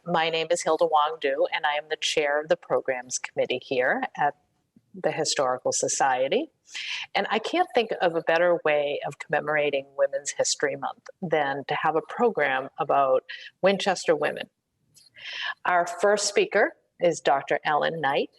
My name is Hilda Wong-Du, and I am the chair of the programs committee here at the Historical Society. And I can't think of a better way of commemorating Women's History Month than to have a program about Winchester women. Our first speaker is Dr. Ellen Knight,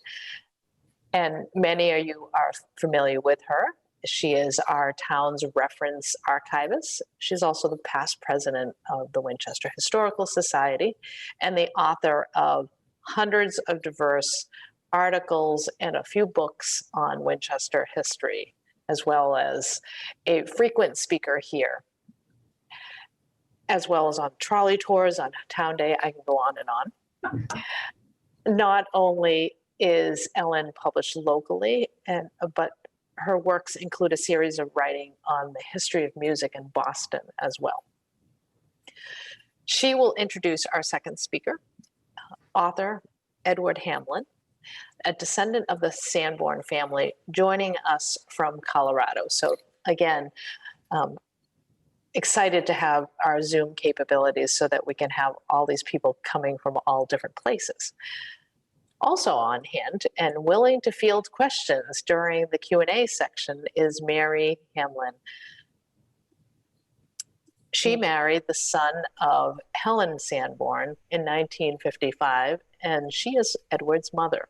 and many of you are familiar with her. She is our town's reference archivist. She's also the past president of the Winchester Historical Society and the author of hundreds of diverse articles and a few books on Winchester history, as well as a frequent speaker here, as well as on trolley tours, on town day. I can go on and on. Not only is Ellen published locally, but her works include a series of writing on the history of music in Boston as well. She will introduce our second speaker, author Edward Hamlin, a descendant of the Sanborn family, joining us from Colorado. So again, excited to have our Zoom capabilities so that we can have all these people coming from all different places. Also on hand and willing to field questions during the Q&A section is Mary Hamlin. She married the son of Helen Sanborn in 1955, and she is Edward's mother.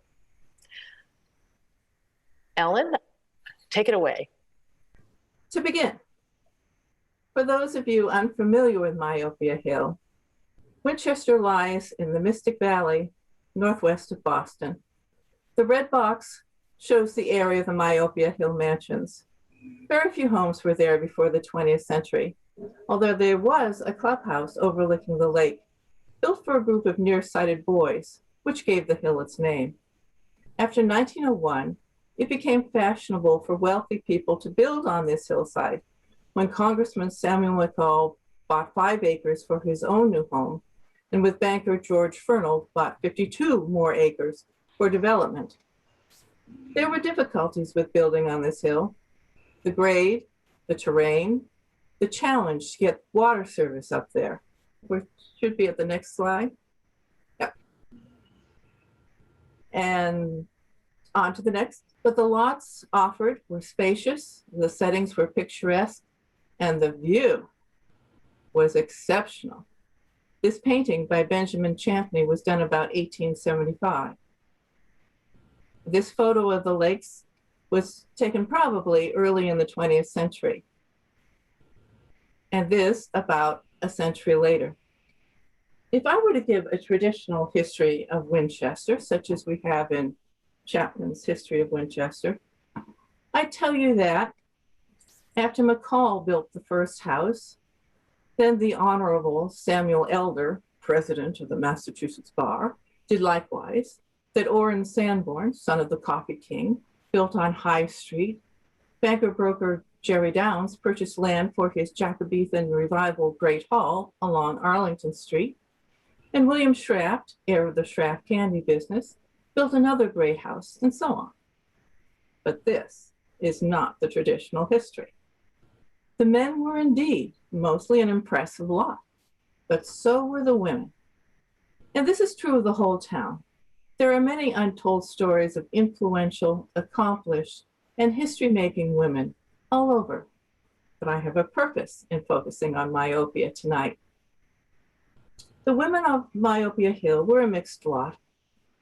Ellen, take it away. To begin, for those of you unfamiliar with Myopia Hill, Winchester lies in the Mystic Valley, northwest of Boston. The red box shows the area of the Myopia Hill mansions. Very few homes were there before the 20th century, although there was a clubhouse overlooking the lake, built for a group of nearsighted boys, which gave the hill its name. After 1901, it became fashionable for wealthy people to build on this hillside when Congressman Samuel Mccall bought 5 acres for his own new home, and with banker George Fernald bought 52 more acres for development. There were difficulties with building on this hill: the grade, the terrain, the challenge to get water service up there. We should be at the next slide. Yep. And on to the next. But the lots offered were spacious, the settings were picturesque, and the view was exceptional. This painting by Benjamin Champney was done about 1875. This photo of the lakes was taken probably early in the 20th century, and this about a century later. If I were to give a traditional history of Winchester, such as we have in Chapman's History of Winchester, I'd tell you that after Mccall built the first house, then the Honorable Samuel Elder, president of the Massachusetts Bar, did likewise, that Orrin Sanborn, son of the Coffee King, built on High Street. Banker-broker Jerry Downs purchased land for his Jacobean Revival Great Hall along Arlington Street. And William Shraft, heir of the Shraft candy business, built another great house, and so on. But this is not the traditional history. The men were indeed mostly an impressive lot, but so were the women. And this is true of the whole town. There are many untold stories of influential, accomplished, and history-making women all over. But I have a purpose in focusing on Myopia tonight. The women of Myopia Hill were a mixed lot.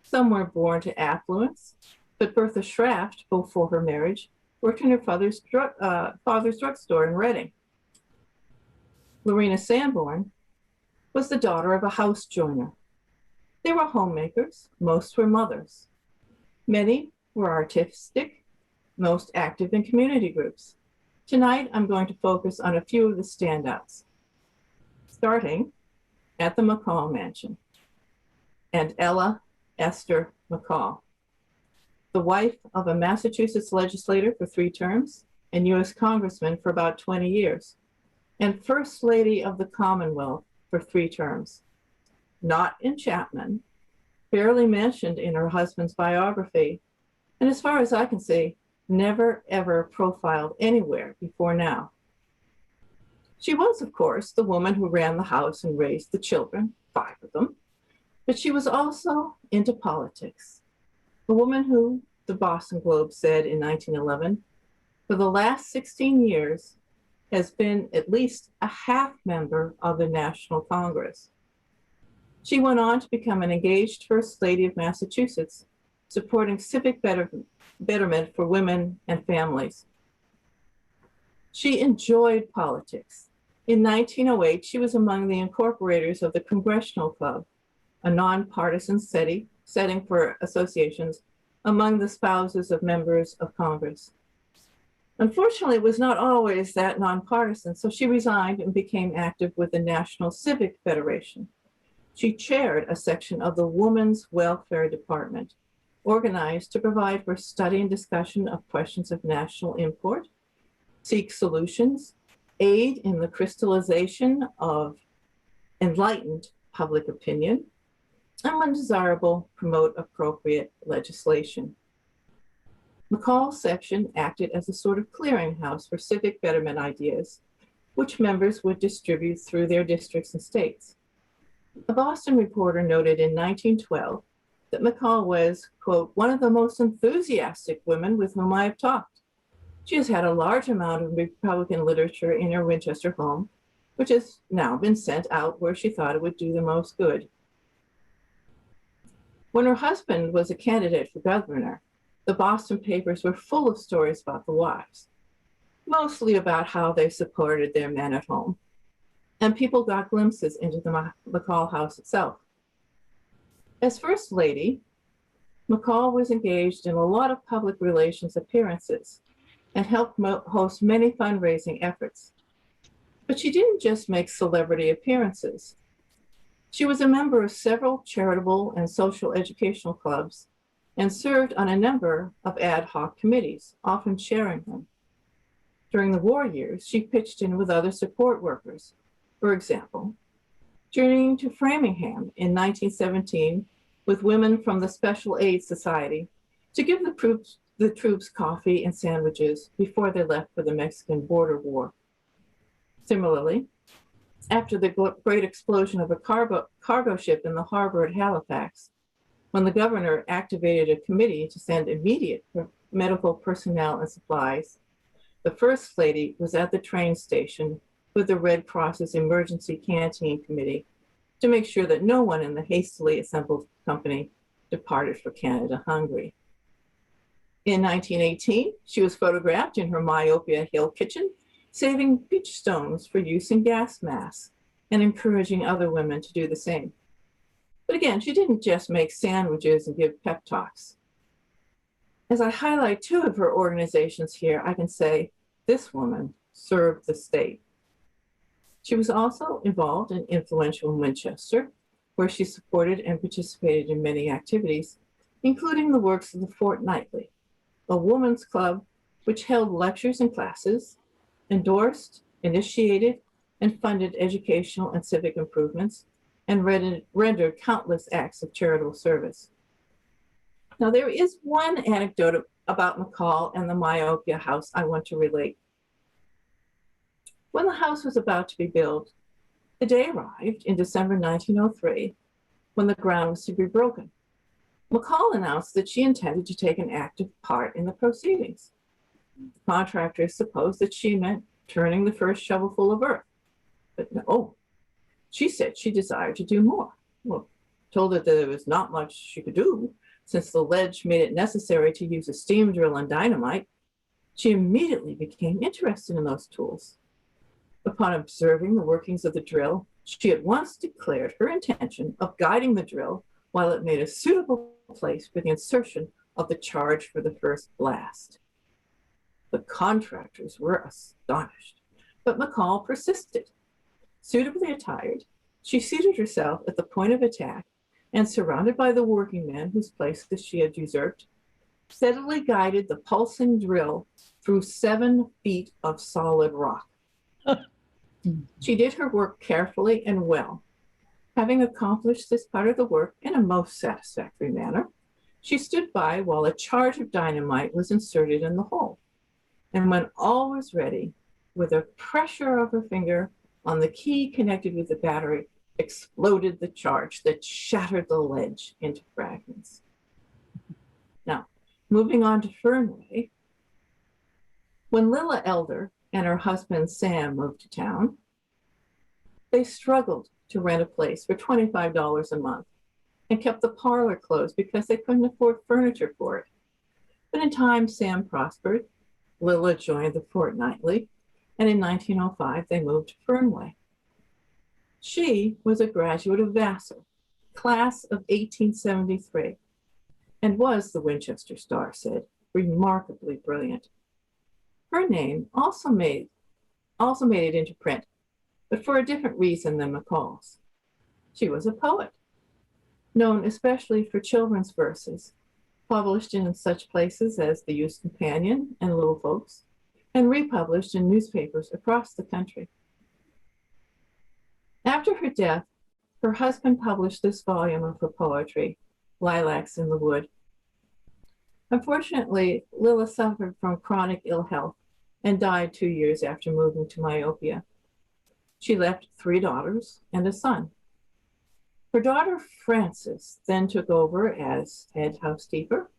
Some were born to affluence, but Bertha Shraft, before her marriage, worked in her father's drugstore in Reading. Lorena Sanborn was the daughter of a house joiner. They were homemakers, most were mothers. Many were artistic, most active in community groups. Tonight, I'm going to focus on a few of the standouts, starting at the Mccall Mansion, and Ella Esther Mccall, the wife of a Massachusetts legislator for 3 terms and U.S. Congressman for about 20 years, and First Lady of the Commonwealth for 3 terms. Not in Chapman, barely mentioned in her husband's biography, and as far as I can see, never ever profiled anywhere before now. She was, of course, the woman who ran the house and raised the children, 5 of them, But she was also into politics. A woman who, the Boston Globe said in 1911, for the last 16 years has been at least a half member of the National Congress. She went on to become an engaged First Lady of Massachusetts, supporting civic betterment for women and families. She enjoyed politics. In 1908, she was among the incorporators of the Congressional Club, a nonpartisan setting for associations among the spouses of members of Congress. Unfortunately, it was not always that nonpartisan, so she resigned and became active with the National Civic Federation. She chaired a section of the Women's Welfare Department, organized to provide for study and discussion of questions of national import, seek solutions, aid in the crystallization of enlightened public opinion, and when desirable, promote appropriate legislation. Mccall section acted as a sort of clearinghouse for civic betterment ideas, which members would distribute through their districts and states. A Boston reporter noted in 1912 that Mccall was, quote, one of the most enthusiastic women with whom I have talked. She has had a large amount of Republican literature in her Winchester home, which has now been sent out where she thought it would do the most good. When her husband was a candidate for governor, the Boston papers were full of stories about the wives, mostly about how they supported their men at home. And people got glimpses into the Mccall house itself. As First Lady, Mccall was engaged in a lot of public relations appearances and helped host many fundraising efforts. But she didn't just make celebrity appearances. She was a member of several charitable and social educational clubs and served on a number of ad hoc committees, often chairing them. During the war years, she pitched in with other support workers. For example, journeying to Framingham in 1917 with women from the Special Aid Society to give the troops coffee and sandwiches before they left for the Mexican border war. Similarly, after the great explosion of a cargo ship in the harbor at Halifax, when the governor activated a committee to send immediate medical personnel and supplies, the First Lady was at the train station with the Red Cross's emergency canteen committee to make sure that no one in the hastily assembled company departed for Canada hungry. In 1918, she was photographed in her Myopia Hill kitchen, saving beach stones for use in gas masks and encouraging other women to do the same. But again, she didn't just make sandwiches and give pep talks. As I highlight two of her organizations here, I can say this woman served the state. She was also involved and influential in Winchester, where she supported and participated in many activities, including the works of the Fortnightly, a women's club which held lectures and classes, endorsed, initiated, and funded educational and civic improvements, and rendered countless acts of charitable service. Now, there is one anecdote about Mccall and the Myopia house I want to relate. When the house was about to be built, the day arrived in December 1903 when the ground was to be broken. Mccall announced that she intended to take an active part in the proceedings. The contractors supposed that she meant turning the first shovelful of earth, but no. She said she desired to do more. Well, told her that there was not much she could do, since the ledge made it necessary to use a steam drill and dynamite. She immediately became interested in those tools. Upon observing the workings of the drill, she at once declared her intention of guiding the drill while it made a suitable place for the insertion of the charge for the first blast. The contractors were astonished, but Mccall persisted. Suitably attired, she seated herself at the point of attack and, surrounded by the working men whose places she had usurped, steadily guided the pulsing drill through 7 feet of solid rock. She did her work carefully and well. Having accomplished this part of the work in a most satisfactory manner, she stood by while a charge of dynamite was inserted in the hole. And when all was ready, with a pressure of her finger on the key connected with the battery, exploded the charge that shattered the ledge into fragments. Now, moving on to Fernway, when Lilla Elder and her husband Sam moved to town, they struggled to rent a place for $25 a month and kept the parlor closed because they couldn't afford furniture for it. But in time, Sam prospered. Lilla joined the fortnightly, and in 1905, they moved to Fernway. She was a graduate of Vassar, class of 1873, and was, the Winchester Star said, remarkably brilliant. Her name also made it into print, but for a different reason than Mccall's. She was a poet, known especially for children's verses, published in such places as the Youth's Companion and Little Folks, and republished in newspapers across the country. After her death, her husband published this volume of her poetry, Lilacs in the Wood. Unfortunately, Lilla suffered from chronic ill health and died 2 years after moving to Myopia. She left 3 daughters and a son. Her daughter Frances then took over as head housekeeper,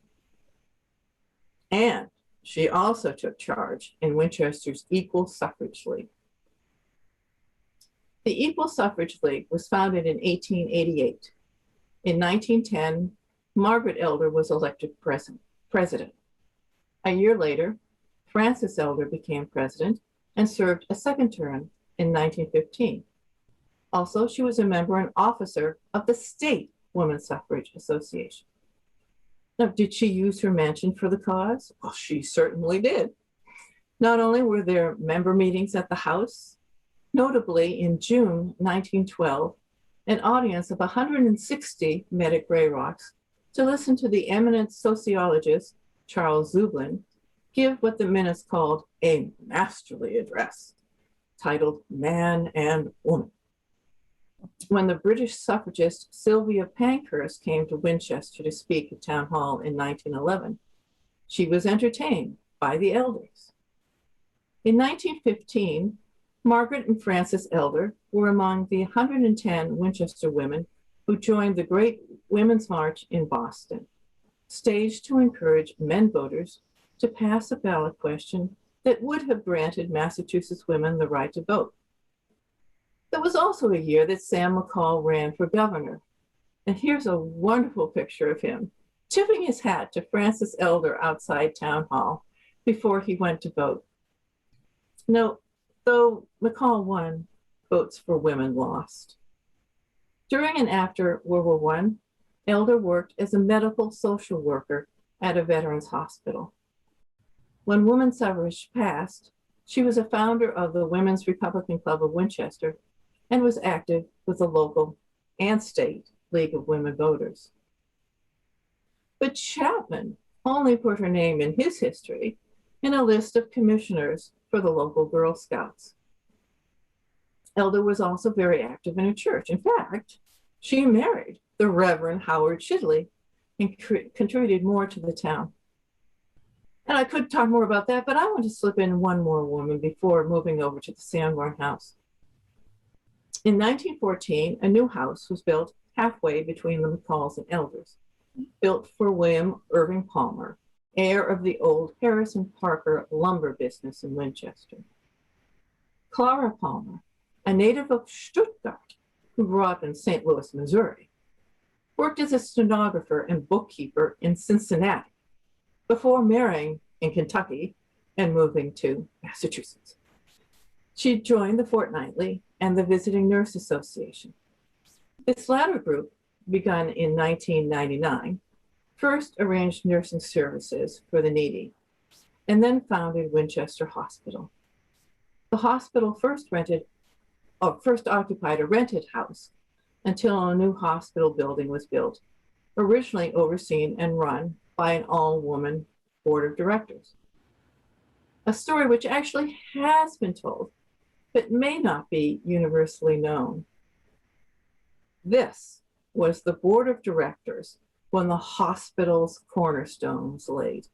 and she also took charge in Winchester's Equal Suffrage League. The Equal Suffrage League was founded in 1888. In 1910, Margaret Elder was elected president. A year later, Frances Elder became president and served a second term in 1915. Also, she was a member and officer of the State Women's Suffrage Association. Now, did she use her mansion for the cause? Well, she certainly did. Not only were there member meetings at the House, notably in June 1912, an audience of 160 met at Grey Rocks to listen to the eminent sociologist, Charles Zublin, give what the minutes called a masterly address, titled Man and Woman. When the British suffragist Sylvia Pankhurst came to Winchester to speak at Town Hall in 1911, she was entertained by the elders. In 1915, Margaret and Frances Elder were among the 110 Winchester women who joined the Great Women's March in Boston, staged to encourage men voters to pass a ballot question that would have granted Massachusetts women the right to vote. There was also a year that Sam Mccall ran for governor, and here's a wonderful picture of him tipping his hat to Frances Elder outside Town Hall before he went to vote. No, though Mccall won, votes for women lost. During and after World War I, Elder worked as a medical social worker at a veterans hospital. When women's suffrage passed, she was a founder of the Women's Republican Club of Winchester and was active with the local and state League of Women Voters. But Chapman only put her name in his history in a list of commissioners for the local Girl Scouts. Elder was also very active in a church. In fact, she married the Reverend Howard Chidley and contributed more to the town. And I could talk more about that, but I want to slip in one more woman before moving over to the Sanborn House. In 1914, a new house was built halfway between the Mccalls and Elders, built for William Irving Palmer, heir of the old Harrison Parker lumber business in Winchester. Clara Palmer, a native of Stuttgart who grew up in St. Louis, Missouri, worked as a stenographer and bookkeeper in Cincinnati before marrying in Kentucky and moving to Massachusetts. She joined the Fortnightly and the Visiting Nurse Association. This latter group, begun in 1999, first arranged nursing services for the needy, and then founded Winchester Hospital. The hospital first occupied a rented house until a new hospital building was built, originally overseen and run by an all-woman board of directors. A story which actually has been told, but may not be universally known. This was the board of directors when the hospital's cornerstone was laid.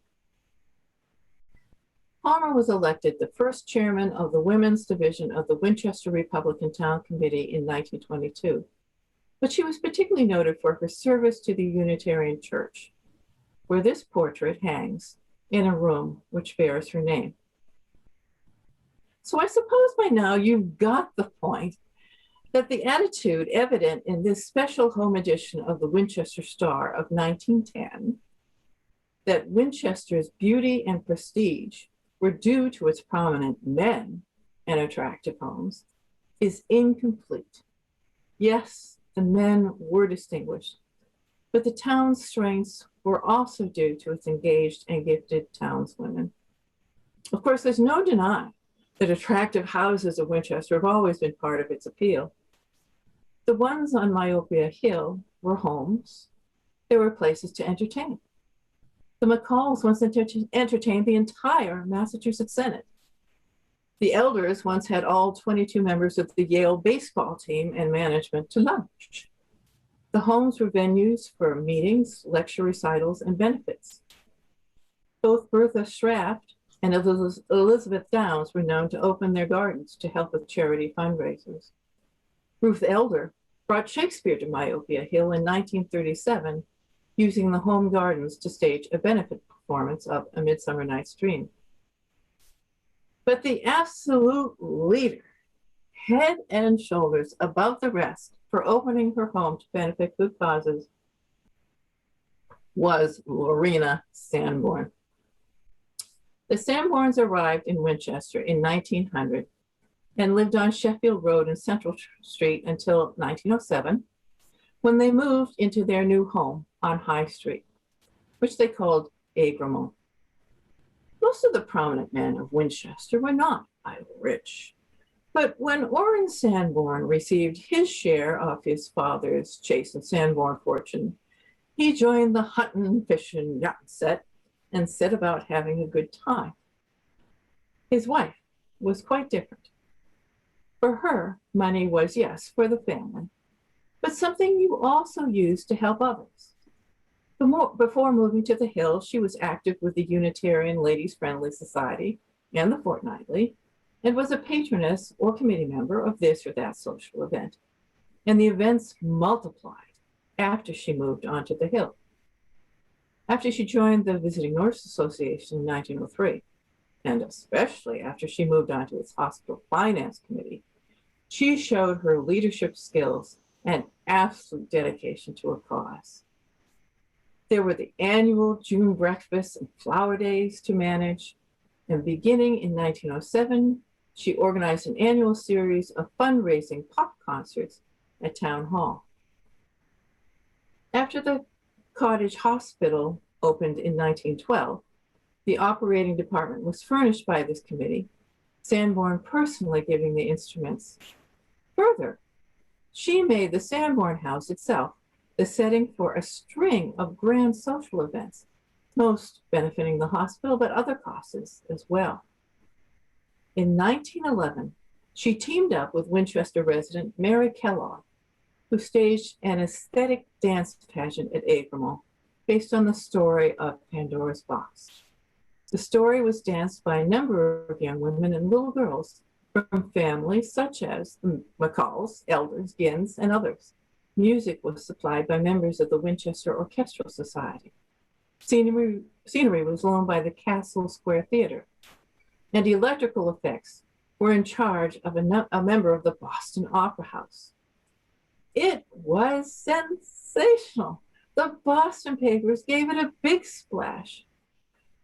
Palmer was elected the first chairman of the Women's Division of the Winchester Republican Town Committee in 1922, but she was particularly noted for her service to the Unitarian Church, where this portrait hangs in a room which bears her name. So I suppose by now you've got the point that the attitude evident in this special home edition of the Winchester Star of 1910, that Winchester's beauty and prestige were due to its prominent men and attractive homes, is incomplete. Yes, the men were distinguished, but the town's strengths were also due to its engaged and gifted townswomen. Of course, there's no denying that attractive houses of Winchester have always been part of its appeal. The ones on Myopia Hill were homes. They were places to entertain. The Mccalls once entertained the entire Massachusetts Senate. The elders once had all 22 members of the Yale baseball team and management to lunch. The homes were venues for meetings, lecture recitals, and benefits. Both Bertha Straft and Elizabeth Downs were known to open their gardens to help with charity fundraisers. Ruth Elder brought Shakespeare to Myopia Hill in 1937, using the home gardens to stage a benefit performance of A Midsummer Night's Dream. But the absolute leader, head and shoulders above the rest for opening her home to benefit good causes, was Lorena Sanborn. The Sanborns arrived in Winchester in 1900 and lived on Sheffield Road and Central Street until 1907, when they moved into their new home on High Street, which they called Egremont. Most of the prominent men of Winchester were not idle rich, but when Orrin Sanborn received his share of his father's Chase and Sanborn fortune, he joined the hunting, fishing, yacht set and set about having a good time. His wife was quite different. For her, money was, yes, for the family, but something you also used to help others. Before moving to the Hill, she was active with the Unitarian Ladies Friendly Society and the Fortnightly, and was a patroness or committee member of this or that social event. And the events multiplied after she moved onto the Hill. After she joined the Visiting Nurse Association in 1903, and especially after she moved onto its hospital finance committee, she showed her leadership skills and absolute dedication to her cause. There were the annual June breakfasts and flower days to manage, and beginning in 1907, she organized an annual series of fundraising pop concerts at Town Hall. After the Cottage Hospital opened in 1912, the operating department was furnished by this committee, Sanborn personally giving the instruments. Further, she made the Sanborn House itself the setting for a string of grand social events, most benefiting the hospital, but other causes as well. In 1911, she teamed up with Winchester resident Mary Kellogg, who staged an aesthetic dance pageant at Egremont based on the story of Pandora's Box. The story was danced by a number of young women and little girls from families such as the Mccalls, Elders, Gins, and others. Music was supplied by members of the Winchester Orchestral Society. Scenery was loaned by the Castle Square Theater, and electrical effects were in charge of a member of the Boston Opera House. It was sensational. The Boston papers gave it a big splash.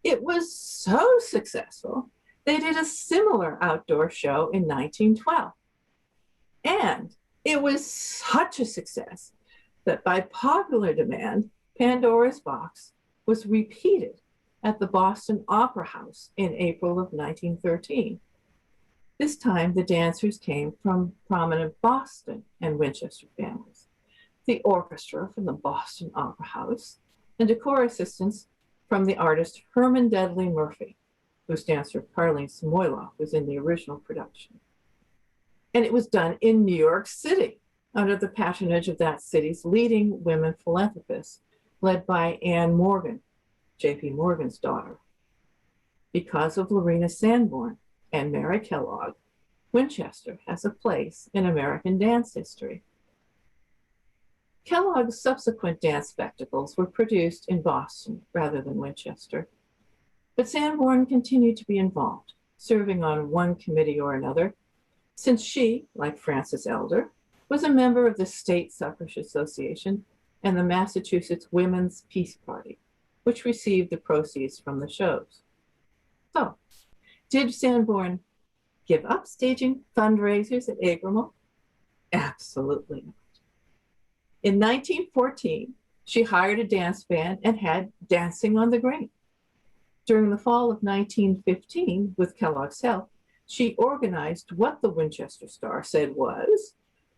It was so successful, they did a similar outdoor show in 1912. And it was such a success that by popular demand, Pandora's Box was repeated at the Boston Opera House in April of 1913. This time, the dancers came from prominent Boston and Winchester families, the orchestra from the Boston Opera House, and decor assistants from the artist Herman Dudley Murphy, whose dancer Carleen Samoiloff was in the original production. And it was done in New York City under the patronage of that city's leading women philanthropists, led by Anne Morgan, J.P. Morgan's daughter. Because of Lorena Sanborn and Mary Kellogg, Winchester has a place in American dance history. Kellogg's subsequent dance spectacles were produced in Boston rather than Winchester, but Sanborn continued to be involved, serving on one committee or another, since she, like Frances Elder, was a member of the State Suffrage Association and the Massachusetts Women's Peace Party, which received the proceeds from the shows. So, did Sanborn give up staging fundraisers at Agramont? Absolutely not. In 1914, she hired a dance band and had Dancing on the Green. During the fall of 1915, with Kellogg's help, she organized what the Winchester Star said was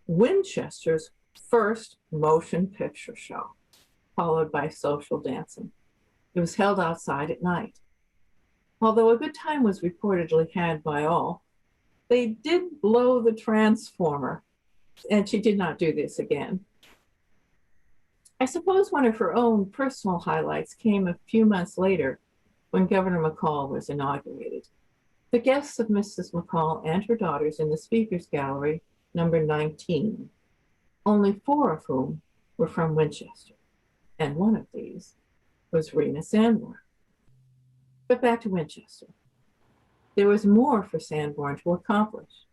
Winchester's first motion picture show, followed by social dancing. It was held outside at night. Although a good time was reportedly had by all, they did blow the transformer, and she did not do this again. I suppose one of her own personal highlights came a few months later when Governor Mccall was inaugurated. The guests of Mrs. Mccall and her daughters in the Speaker's Gallery, number 19, only 4 of whom were from Winchester, and one of these was Rena Sanborn. But back to Winchester. There was more for Sanborn to accomplish.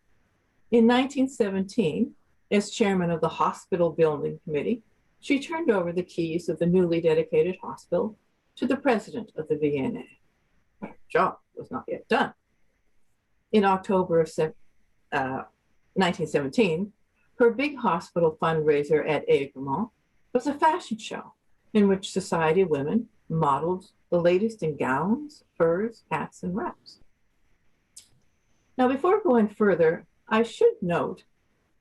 In 1917, as chairman of the Hospital Building Committee, she turned over the keys of the newly dedicated hospital to the president of the V&A. But her job was not yet done. In October of 1917, her big hospital fundraiser at Agramont was a fashion show in which society women modeled the latest in gowns, furs, hats, and wraps. Now, before going further, I should note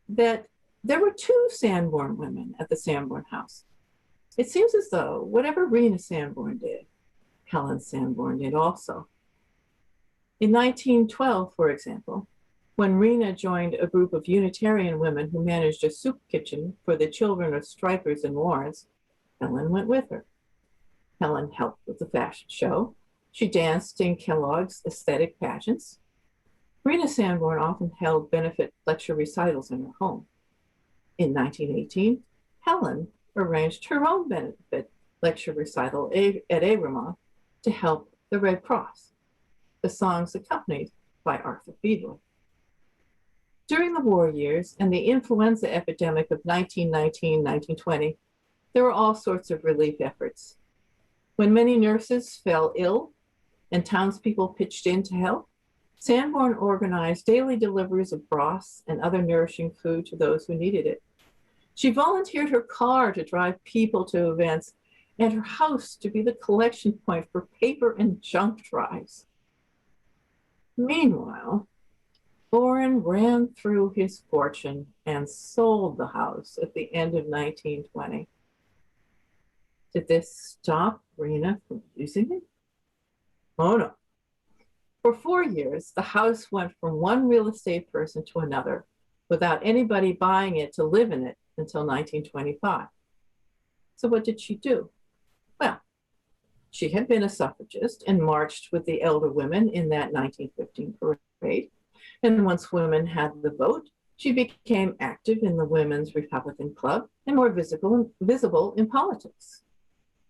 that there were 2 Sanborn women at the Sanborn house. It seems as though whatever Rena Sanborn did, Helen Sanborn did also. In 1912, for example, when Rena joined a group of Unitarian women who managed a soup kitchen for the children of strikers in Lawrence, Helen went with her. Helen helped with the fashion show. She danced in Kellogg's aesthetic pageants. Rena Sanborn often held benefit lecture recitals in her home. In 1918, Helen arranged her own benefit lecture recital at Agramont to help the Red Cross. The songs accompanied by Arthur Fiedler. During the war years and the influenza epidemic of 1919-1920, there were all sorts of relief efforts. When many nurses fell ill and townspeople pitched in to help, Sanborn organized daily deliveries of broths and other nourishing food to those who needed it. She volunteered her car to drive people to events and her house to be the collection point for paper and junk drives. Meanwhile, Boren ran through his fortune and sold the house at the end of 1920. Did this stop Rena from using it? Oh no. For 4 years, the house went from one real estate person to another without anybody buying it to live in it until 1925. So what did she do? Well, she had been a suffragist and marched with the elder women in that 1915 parade. And once women had the vote, she became active in the Women's Republican Club and more visible in politics.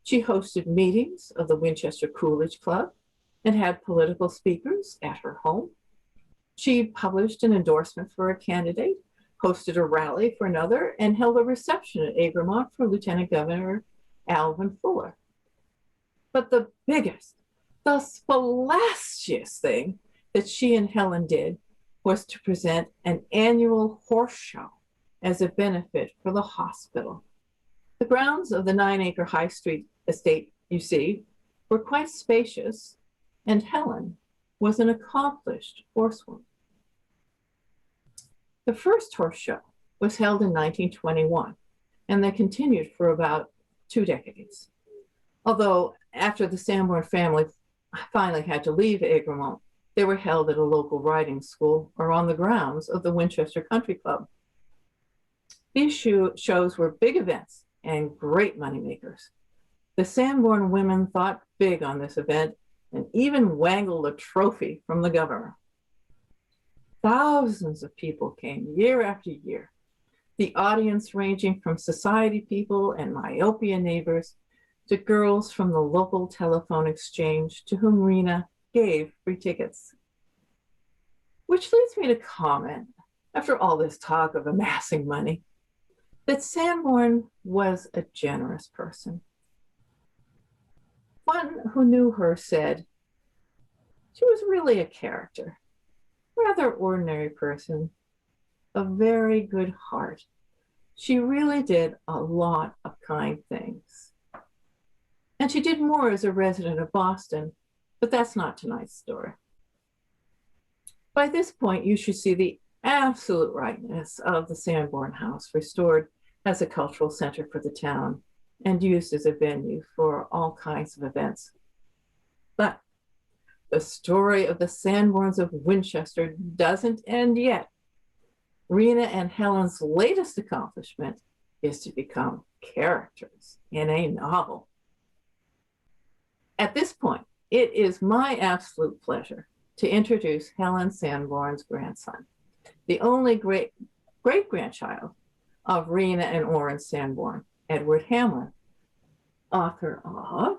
She hosted meetings of the Winchester Coolidge Club and had political speakers at her home. She published an endorsement for a candidate, hosted a rally for another, and held a reception at Agramont for Lieutenant Governor Alvin Fuller. But the biggest, the splashiest thing that she and Helen did was to present an annual horse show as a benefit for the hospital. The grounds of the 9-acre High Street estate, you see, were quite spacious, and Helen was an accomplished horsewoman. The first horse show was held in 1921, and they continued for about 2 decades. Although after the Sanborn family finally had to leave Agramont, they were held at a local riding school or on the grounds of the Winchester Country Club. These shows were big events and great moneymakers. The Sanborn women thought big on this event and even wangled a trophy from the governor. Thousands of people came year after year, the audience ranging from society people and myopia neighbors to girls from the local telephone exchange to whom Rena gave free tickets. Which leads me to comment, after all this talk of amassing money, that Sanborn was a generous person. One who knew her said, she was really a character, rather ordinary person, a very good heart. She really did a lot of kind things. And she did more as a resident of Boston, but that's not tonight's story. By this point, you should see the absolute rightness of the Sanborn House restored as a cultural center for the town and used as a venue for all kinds of events. But the story of the Sanborns of Winchester doesn't end yet. Rena and Helen's latest accomplishment is to become characters in a novel. At this point, it is my absolute pleasure to introduce Helen Sanborn's grandson, the only great-grandchild of Rena and Orrin Sanborn, Edward Hamlin, author of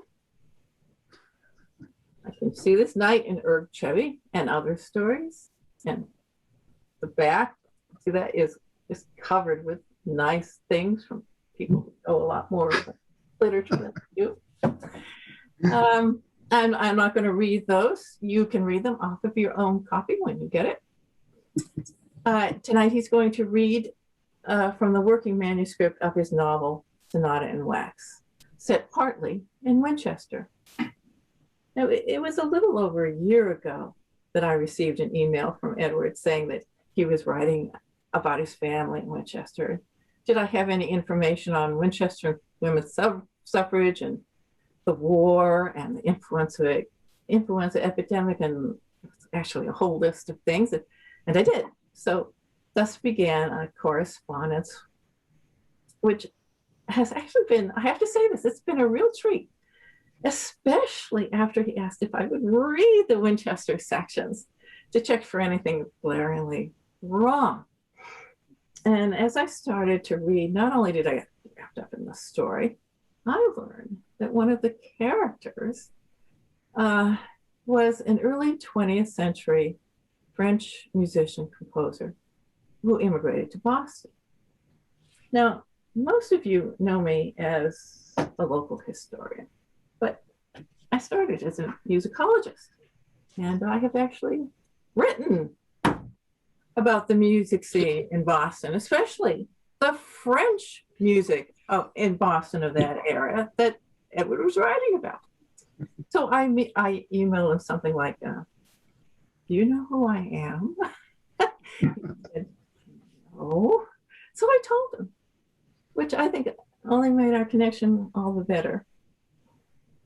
I Can See This Night in Erd Chevy and Other Stories. And the back, see that is just covered with nice things from people who know a lot more literature than you. I'm not going to read those. You can read them off of your own copy when you get it. Tonight he's going to read from the working manuscript of his novel, Sonata in Wax, set partly in Winchester. Now, it was a little over a year ago that I received an email from Edward saying that he was writing about his family in Winchester. Did I have any information on Winchester women's suffrage and the war and the influenza epidemic, and actually a whole list of things, and I did. So thus began a correspondence, which has actually been, I have to say this, it's been a real treat, especially after he asked if I would read the Winchester sections to check for anything glaringly wrong. And as I started to read, not only did I get wrapped up in the story, I learned that one of the characters was an early 20th century French musician composer who immigrated to Boston. Now, most of you know me as a local historian, but I started as a musicologist, and I have actually written about the music scene in Boston, especially the French music in Boston of that era that Edward was writing about. So I emailed him something like, do you know who I am? He said, no. So I told him, which I think only made our connection all the better.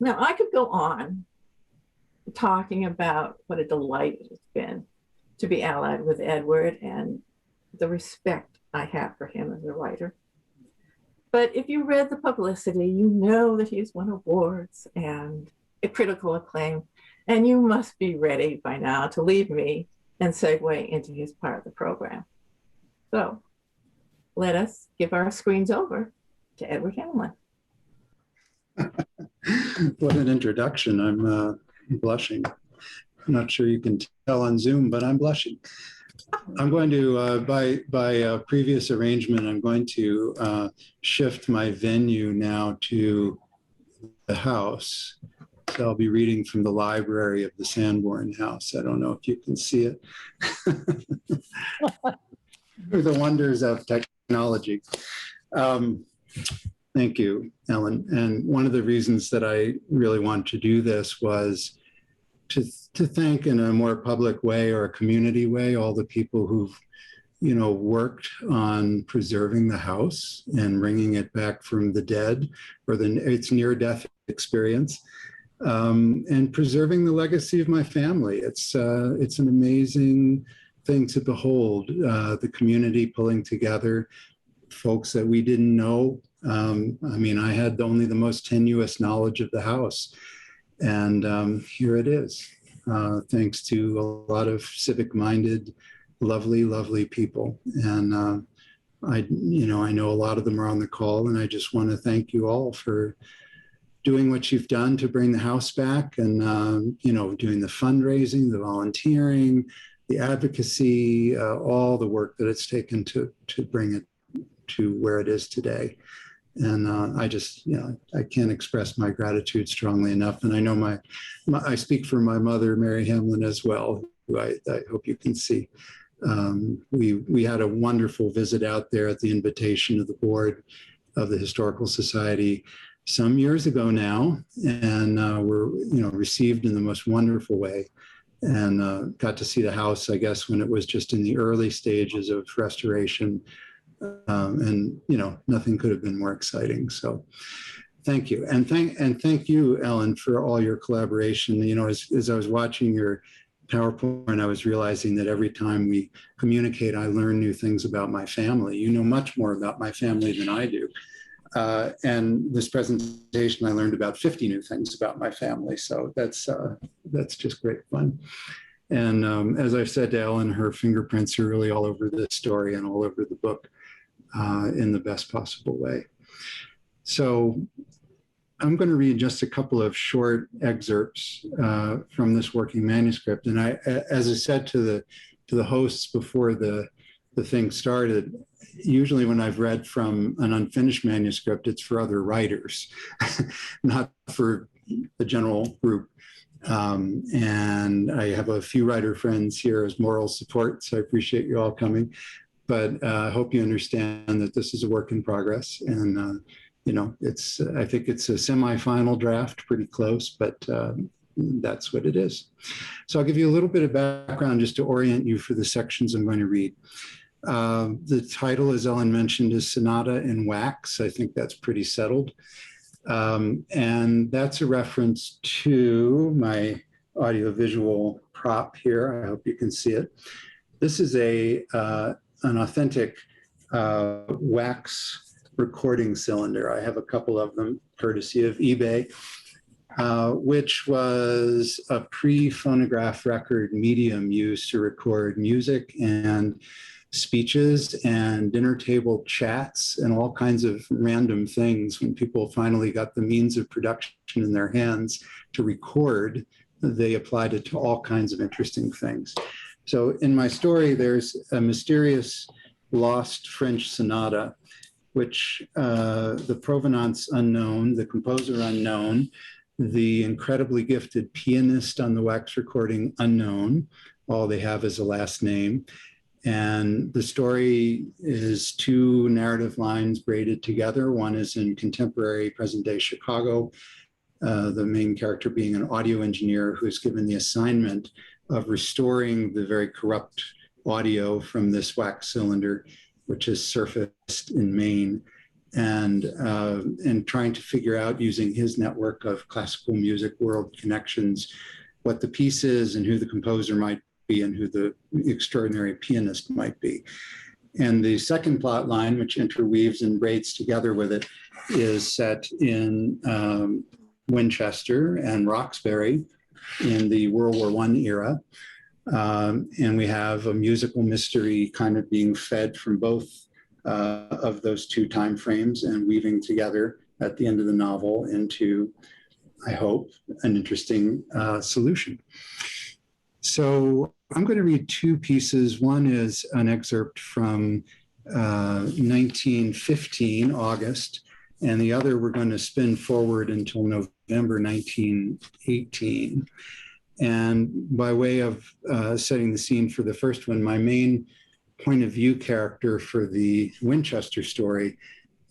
Now, I could go on talking about what a delight it has been to be allied with Edward and the respect I have for him as a writer. But if you read the publicity, you know that he's won awards and a critical acclaim, and you must be ready by now to leave me and segue into his part of the program. So let us give our screens over to Edward Hamlin. What an introduction. I'm blushing. I'm not sure you can tell on Zoom, but I'm blushing. I'm going to, by previous arrangement, I'm going to shift my venue now to the house. So I'll be reading from the library of the Sanborn house. I don't know if you can see it. The wonders of technology. Thank you, Ellen. And one of the reasons that I really wanted to do this was to thank in a more public way or a community way all the people who've, you know, worked on preserving the house and bringing it back from the dead or its near-death experience, and preserving the legacy of my family. It's an amazing thing to behold, the community pulling together, folks that we didn't know. I mean, I had only the most tenuous knowledge of the house. And here it is, thanks to a lot of civic-minded, lovely, lovely people. And I know a lot of them are on the call, and I just want to thank you all for doing what you've done to bring the house back, and doing the fundraising, the volunteering, the advocacy, all the work that it's taken to bring it to where it is today. And I can't express my gratitude strongly enough. And I know I speak for my mother, Mary Hamlin, as well, who I hope you can see. We had a wonderful visit out there at the invitation of the board of the Historical Society some years ago now, and were received in the most wonderful way, and got to see the house, I guess, when it was just in the early stages of restoration. And nothing could have been more exciting. So thank you. And thank you, Ellen, for all your collaboration. As I was watching your PowerPoint, I was realizing that every time we communicate, I learn new things about my family. You know much more about my family than I do. And this presentation, I learned about 50 new things about my family. So that's just great fun. And as I've said to Ellen, her fingerprints are really all over the story and all over the book, in the best possible way. So I'm going to read just a couple of short excerpts from this working manuscript. And as I said to the hosts before the thing started, usually when I've read from an unfinished manuscript, it's for other writers, not for the general group. And I have a few writer friends here as moral support, so I appreciate you all coming. But I hope you understand that this is a work in progress, and I think it's a semi-final draft, pretty close, but that's what it is. So I'll give you a little bit of background just to orient you for the sections I'm going to read. The title, as Ellen mentioned, is Sonata in Wax. I think that's pretty settled. And that's a reference to my audiovisual prop here. I hope you can see it. This is an authentic wax recording cylinder. I have a couple of them, courtesy of eBay, which was a pre-phonograph record medium used to record music and speeches and dinner table chats and all kinds of random things. When people finally got the means of production in their hands to record, they applied it to all kinds of interesting things. So in my story, there's a mysterious lost French sonata, which the provenance unknown, the composer unknown, the incredibly gifted pianist on the wax recording unknown. All they have is a last name. And the story is two narrative lines braided together. One is in contemporary present-day Chicago, the main character being an audio engineer who is given the assignment of restoring the very corrupt audio from this wax cylinder, which has surfaced in Maine, and trying to figure out, using his network of classical music world connections, what the piece is and who the composer might be and who the extraordinary pianist might be. And the second plot line, which interweaves and braids together with it, is set in Winchester and Roxbury in the World War I era. And we have a musical mystery kind of being fed from both of those two time frames and weaving together at the end of the novel into, I hope, an interesting solution. So I'm going to read two pieces. One is an excerpt from 1915, August, and the other we're going to spin forward until November 1918. And by way of setting the scene for the first one, my main point of view character for the Winchester story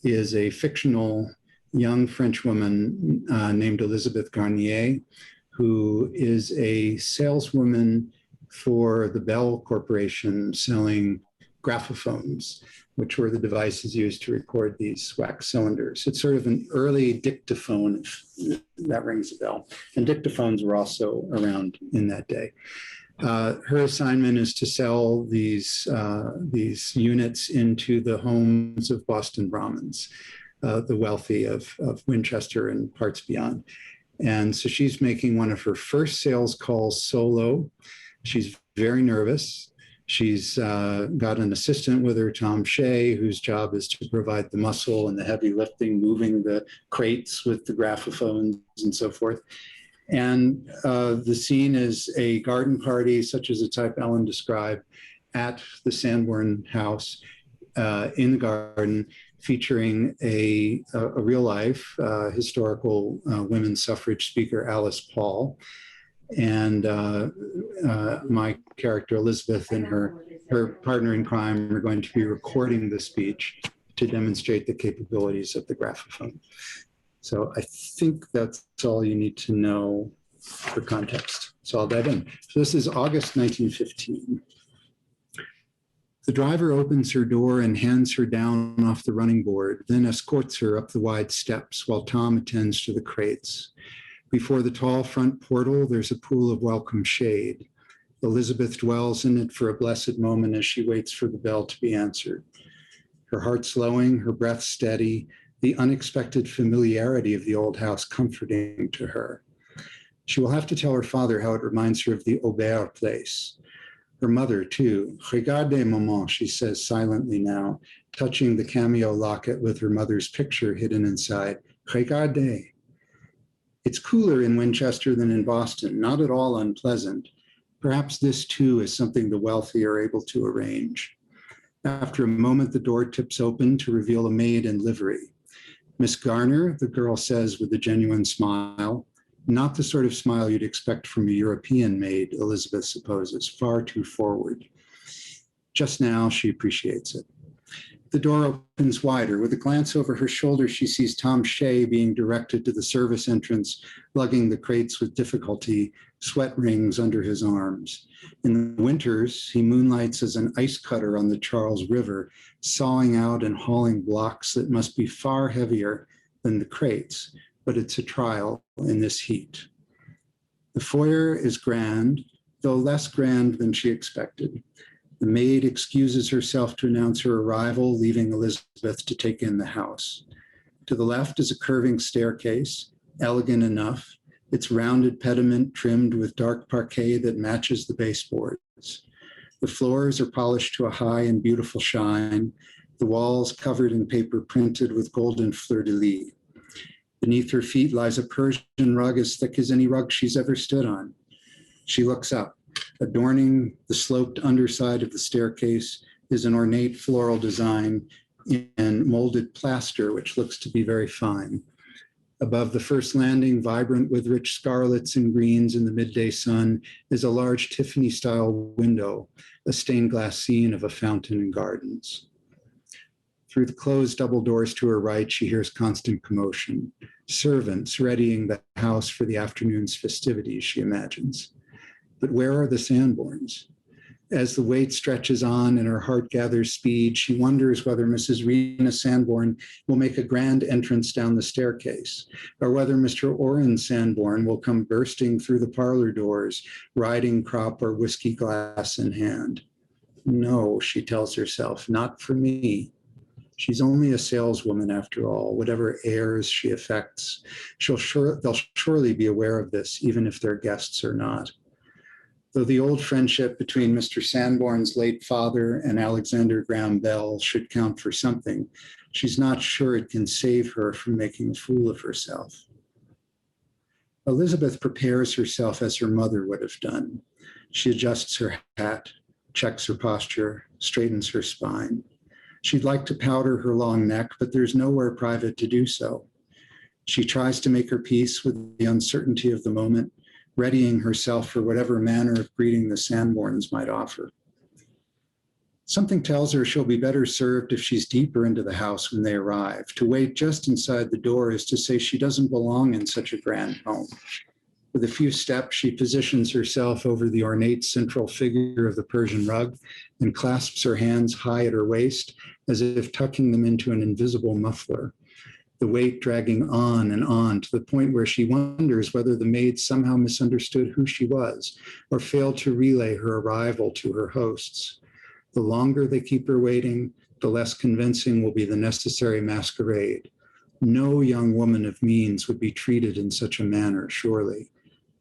is a fictional young French woman named Elizabeth Garnier, who is a saleswoman for the Bell Corporation selling graphophones, which were the devices used to record these wax cylinders. It's sort of an early dictaphone, if that rings a bell. And dictaphones were also around in that day. Her assignment is to sell these units into the homes of Boston Brahmins, the wealthy of Winchester and parts beyond. And so she's making one of her first sales calls solo. She's very nervous. She's got an assistant with her, Tom Shea, whose job is to provide the muscle and the heavy lifting, moving the crates with the graphophones and so forth. And the scene is a garden party, such as the type Ellen described, at the Sanborn house in the garden, featuring a real-life historical women's suffrage speaker, Alice Paul, and my character Elizabeth and her partner in crime are going to be recording the speech to demonstrate the capabilities of the graphophone. So I think that's all you need to know for context. So I'll dive in. So this is August 1915. The driver opens her door and hands her down off the running board, then escorts her up the wide steps while Tom attends to the crates. Before the tall front portal, there's a pool of welcome shade. Elizabeth dwells in it for a blessed moment as she waits for the bell to be answered. Her heart slowing, her breath steady, the unexpected familiarity of the old house comforting to her. She will have to tell her father how it reminds her of the Aubert place. Her mother, too. Regardez, maman, she says silently now, touching the cameo locket with her mother's picture hidden inside. Regardez. It's cooler in Winchester than in Boston, not at all unpleasant. Perhaps this, too, is something the wealthy are able to arrange. After a moment, the door tips open to reveal a maid in livery. Miss Garner, the girl says with a genuine smile. Not the sort of smile you'd expect from a European maid, Elizabeth supposes, far too forward. Just now, she appreciates it. The door opens wider. With a glance over her shoulder, she sees Tom Shea being directed to the service entrance, lugging the crates with difficulty, sweat rings under his arms. In the winters, he moonlights as an ice cutter on the Charles River, sawing out and hauling blocks that must be far heavier than the crates, but it's a trial in this heat. The foyer is grand, though less grand than she expected. The maid excuses herself to announce her arrival, leaving Elizabeth to take in the house. To the left is a curving staircase, elegant enough, its rounded pediment trimmed with dark parquet that matches the baseboards. The floors are polished to a high and beautiful shine, the walls covered in paper printed with golden fleur-de-lis. Beneath her feet lies a Persian rug as thick as any rug she's ever stood on. She looks up. Adorning the sloped underside of the staircase is an ornate floral design in molded plaster, which looks to be very fine. Above the first landing, vibrant with rich scarlets and greens in the midday sun, is a large Tiffany-style window, a stained glass scene of a fountain and gardens. Through the closed double doors to her right, she hears constant commotion. Servants readying the house for the afternoon's festivities, she imagines. But where are the Sanborns? As the wait stretches on and her heart gathers speed, she wonders whether Mrs. Rena Sanborn will make a grand entrance down the staircase, or whether Mr. Orrin Sanborn will come bursting through the parlor doors, riding crop or whiskey glass in hand. No, she tells herself, not for me. She's only a saleswoman after all. Whatever airs she affects, they'll surely be aware of this, even if they're guests or not. Though the old friendship between Mr. Sanborn's late father and Alexander Graham Bell should count for something, she's not sure it can save her from making a fool of herself. Elizabeth prepares herself as her mother would have done. She adjusts her hat, checks her posture, straightens her spine. She'd like to powder her long neck, but there's nowhere private to do so. She tries to make her peace with the uncertainty of the moment, readying herself for whatever manner of greeting the Sanborns might offer. Something tells her she'll be better served if she's deeper into the house when they arrive. To wait just inside the door is to say she doesn't belong in such a grand home. With a few steps, she positions herself over the ornate central figure of the Persian rug and clasps her hands high at her waist, as if tucking them into an invisible muffler. The weight dragging on and on to the point where she wonders whether the maid somehow misunderstood who she was or failed to relay her arrival to her hosts. The longer they keep her waiting, the less convincing will be the necessary masquerade. No young woman of means would be treated in such a manner, surely.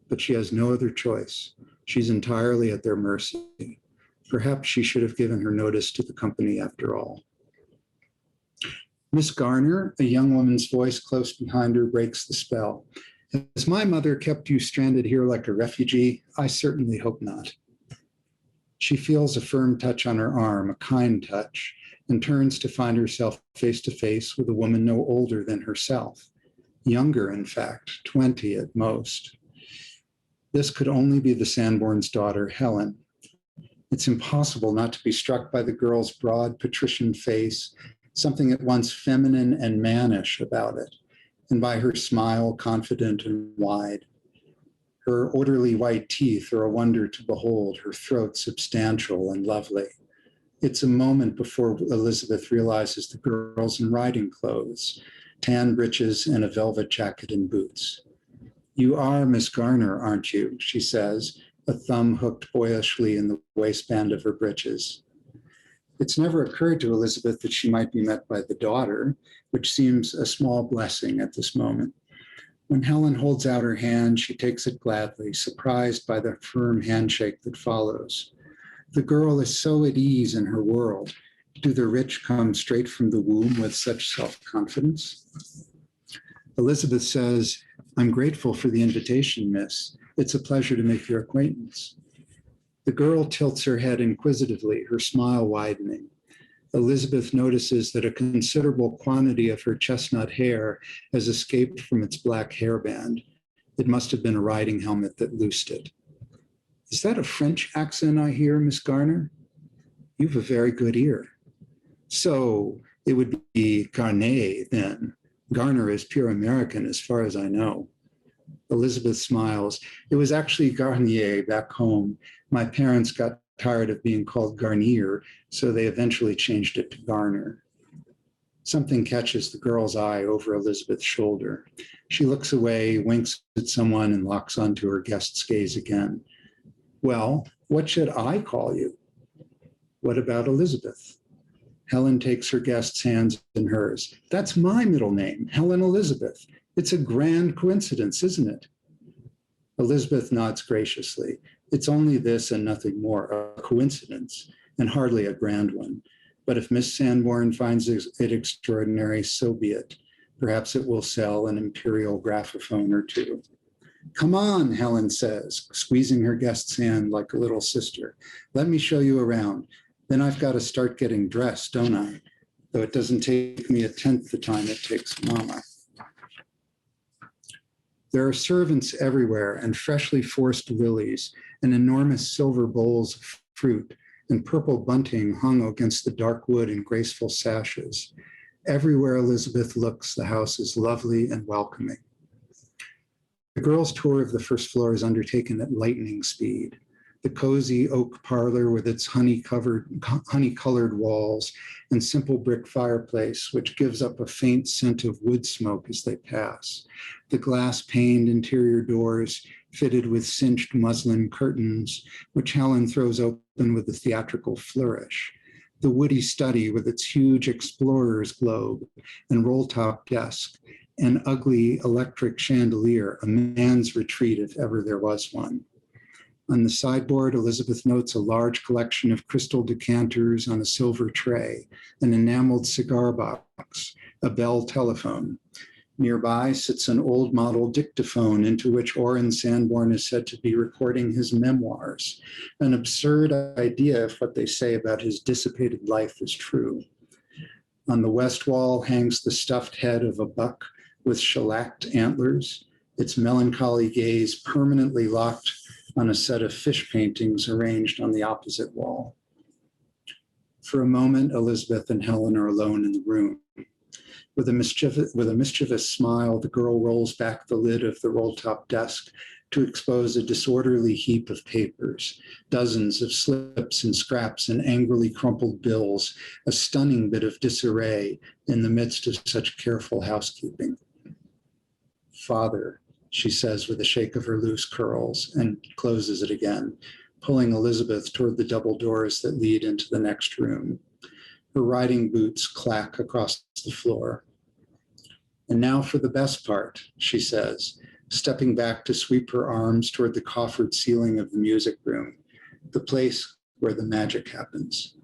But she has no other choice. She's entirely at their mercy. Perhaps she should have given her notice to the company after all. Miss Garner, a young woman's voice close behind her, breaks the spell. Has my mother kept you stranded here like a refugee? I certainly hope not. She feels a firm touch on her arm, a kind touch, and turns to find herself face to face with a woman no older than herself. Younger, in fact, 20 at most. This could only be the Sanborn's daughter, Helen. It's impossible not to be struck by the girl's broad patrician face, something at once feminine and mannish about it, and by her smile, confident and wide. Her orderly white teeth are a wonder to behold, her throat substantial and lovely. It's a moment before Elizabeth realizes the girl's in riding clothes, tan breeches and a velvet jacket and boots. You are Miss Garner, aren't you? She says, a thumb hooked boyishly in the waistband of her breeches. It's never occurred to Elizabeth that she might be met by the daughter, which seems a small blessing at this moment. When Helen holds out her hand, she takes it gladly, surprised by the firm handshake that follows. The girl is so at ease in her world. Do the rich come straight from the womb with such self-confidence? Elizabeth says, I'm grateful for the invitation, miss. It's a pleasure to make your acquaintance. The girl tilts her head inquisitively, her smile widening. Elizabeth notices that a considerable quantity of her chestnut hair has escaped from its black hairband. It must have been a riding helmet that loosed it. Is that a French accent I hear, Miss Garner? You've a very good ear. So it would be Garnet then. Garner is pure American as far as I know. Elizabeth smiles. It was actually Garnier back home. My parents got tired of being called Garnier, so they eventually changed it to Garner. Something catches the girl's eye over Elizabeth's shoulder. She looks away, winks at someone, and locks onto her guest's gaze again. Well, what should I call you? What about Elizabeth? Helen takes her guest's hands in hers. That's my middle name, Helen Elizabeth. It's a grand coincidence, isn't it? Elizabeth nods graciously. It's only this and nothing more, a coincidence, and hardly a grand one. But if Miss Sanborn finds it extraordinary, so be it. Perhaps it will sell an imperial graphophone or two. Come on, Helen says, squeezing her guest's hand like a little sister. Let me show you around. Then I've got to start getting dressed, don't I? Though it doesn't take me a tenth the time it takes Mama. There are servants everywhere and freshly forced lilies and enormous silver bowls of fruit and purple bunting hung against the dark wood in graceful sashes. Everywhere Elizabeth looks, the house is lovely and welcoming. The girls' tour of the first floor is undertaken at lightning speed. The Cozy Oak Parlor with its honey-colored walls and simple brick fireplace, which gives up a faint scent of wood smoke as they pass. The glass-paned interior doors fitted with cinched muslin curtains, which Helen throws open with a theatrical flourish. The woody study with its huge explorer's globe and roll-top desk, an ugly electric chandelier, a man's retreat if ever there was one. On the sideboard, Elizabeth notes a large collection of crystal decanters on a silver tray, an enameled cigar box, a Bell telephone. Nearby sits an old model dictaphone into which Orrin Sanborn is said to be recording his memoirs, an absurd idea if what they say about his dissipated life is true. On the west wall hangs the stuffed head of a buck with shellacked antlers, its melancholy gaze permanently locked on a set of fish paintings arranged on the opposite wall. For a moment, Elizabeth and Helen are alone in the room. With a mischievous smile, the girl rolls back the lid of the roll-top desk to expose a disorderly heap of papers, dozens of slips and scraps and angrily crumpled bills, a stunning bit of disarray in the midst of such careful housekeeping. Father, she says with a shake of her loose curls and closes it again, pulling Elizabeth toward the double doors that lead into the next room. Her riding boots clack across the floor. And now for the best part, she says, stepping back to sweep her arms toward the coffered ceiling of the music room, the place where the magic happens.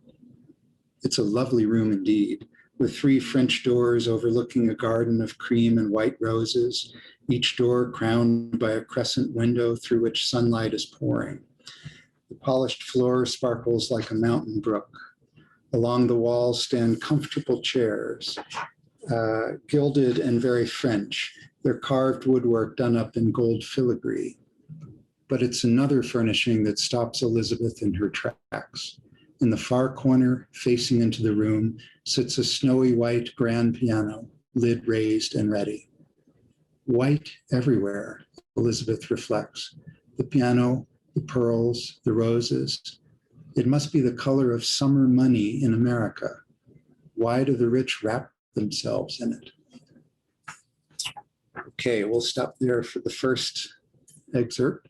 It's a lovely room indeed, with 3 French doors overlooking a garden of cream and white roses, each door crowned by a crescent window through which sunlight is pouring. The polished floor sparkles like a mountain brook. Along the walls stand comfortable chairs, gilded and very French, their carved woodwork done up in gold filigree. But it's another furnishing that stops Elizabeth in her tracks. In the far corner, facing into the room, sits a snowy white grand piano, lid raised and ready. White everywhere, Elizabeth reflects. The piano, the pearls, the roses. It must be the color of summer money in America. Why do the rich wrap themselves in it? Okay, we'll stop there for the first excerpt.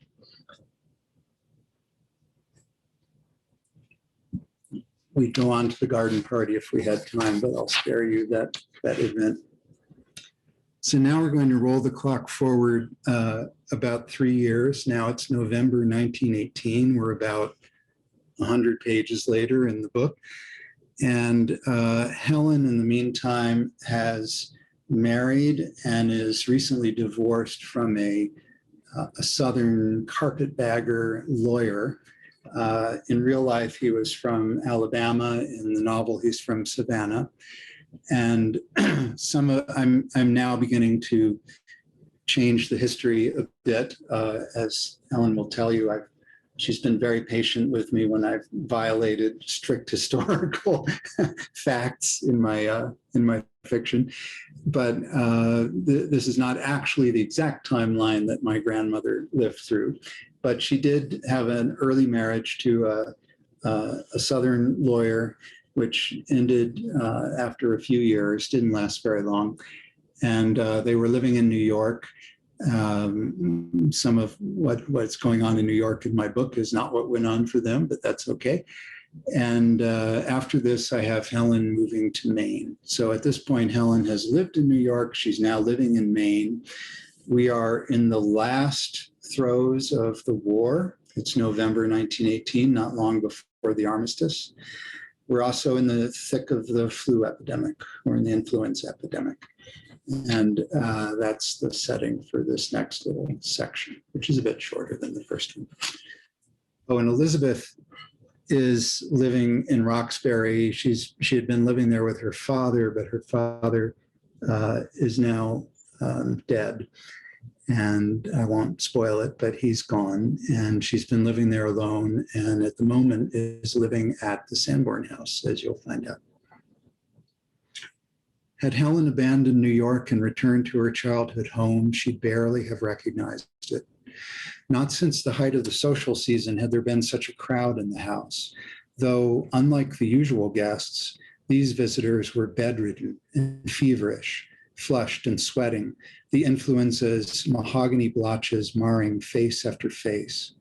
We'd go on to the garden party if we had time, but I'll spare you that event. So now we're going to roll the clock forward about 3 years. Now it's November 1918. We're about 100 pages later in the book. And Helen, in the meantime, has married and is recently divorced from a Southern carpetbagger lawyer. In real life, he was from Alabama. In the novel, he's from Savannah. And I'm now beginning to change the history a bit. As Helen will tell you, she's been very patient with me when I've violated strict historical facts in my fiction. But this is not actually the exact timeline that my grandmother lived through. But she did have an early marriage to a Southern lawyer, which ended after a few years, didn't last very long. And they were living in New York. Some of what's going on in New York in my book is not what went on for them, but that's okay. And after this, I have Helen moving to Maine. So at this point, Helen has lived in New York. She's now living in Maine. We are in the last throes of the war. It's November 1918, not long before the armistice. We're also in the thick of the flu epidemic, or in the influenza epidemic. And that's the setting for this next little section, which is a bit shorter than the first one. Oh, and Elizabeth is living in Roxbury. She had been living there with her father, but her father is now dead. And I won't spoil it, but he's gone. And she's been living there alone. And at the moment is living at the Sanborn house, as you'll find out. Had Helen abandoned New York and returned to her childhood home, she'd barely have recognized it. Not since the height of the social season had there been such a crowd in the house, though, unlike the usual guests, these visitors were bedridden and feverish, flushed and sweating, the influenza's mahogany blotches marring face after face.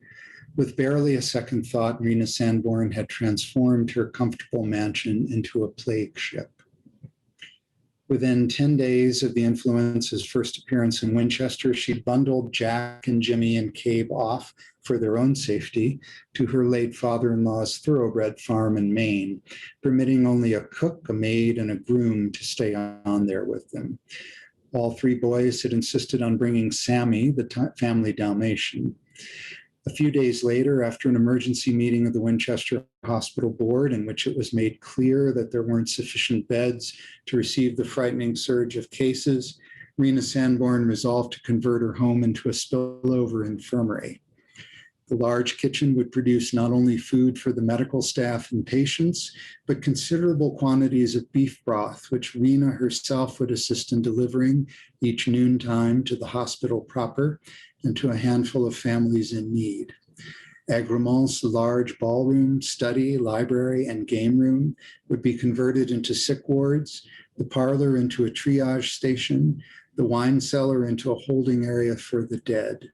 With barely a second thought, Rena Sanborn had transformed her comfortable mansion into a plague ship. Within 10 days of the influenza's first appearance in Winchester, she bundled Jack and Jimmy and Cabe off for their own safety to her late father-in-law's thoroughbred farm in Maine, permitting only a cook, a maid, and a groom to stay on there with them. All 3 boys had insisted on bringing Sammy, the family Dalmatian. A few days later, after an emergency meeting of the Winchester Hospital Board, in which it was made clear that there weren't sufficient beds to receive the frightening surge of cases, Rena Sanborn resolved to convert her home into a spillover infirmary. The large kitchen would produce not only food for the medical staff and patients, but considerable quantities of beef broth, which Rena herself would assist in delivering each noontime to the hospital proper and to a handful of families in need. Agrement's large ballroom, study, library, and game room would be converted into sick wards, the parlor into a triage station, the wine cellar into a holding area for the dead.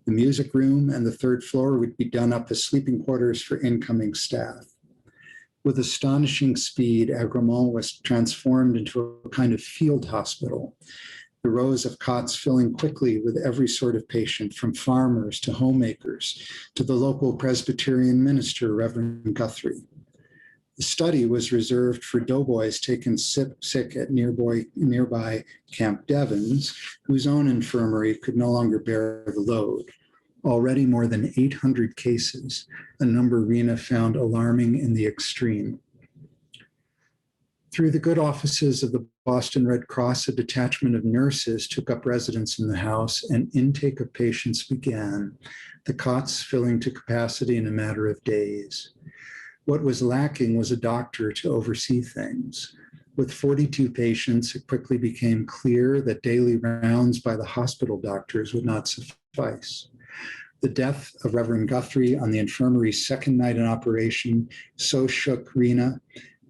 The music room and the 3rd floor would be done up as sleeping quarters for incoming staff. With astonishing speed, Egremont was transformed into a kind of field hospital, the rows of cots filling quickly with every sort of patient, from farmers to homemakers to the local Presbyterian minister, Reverend Guthrie. The study was reserved for doughboys taken sick at nearby Camp Devens, whose own infirmary could no longer bear the load. Already more than 800 cases, a number Rena found alarming in the extreme. Through the good offices of the Boston Red Cross, a detachment of nurses took up residence in the house, and intake of patients began, the cots filling to capacity in a matter of days. What was lacking was a doctor to oversee things. With 42 patients, it quickly became clear that daily rounds by the hospital doctors would not suffice. The death of Reverend Guthrie on the infirmary's second night in operation so shook Rena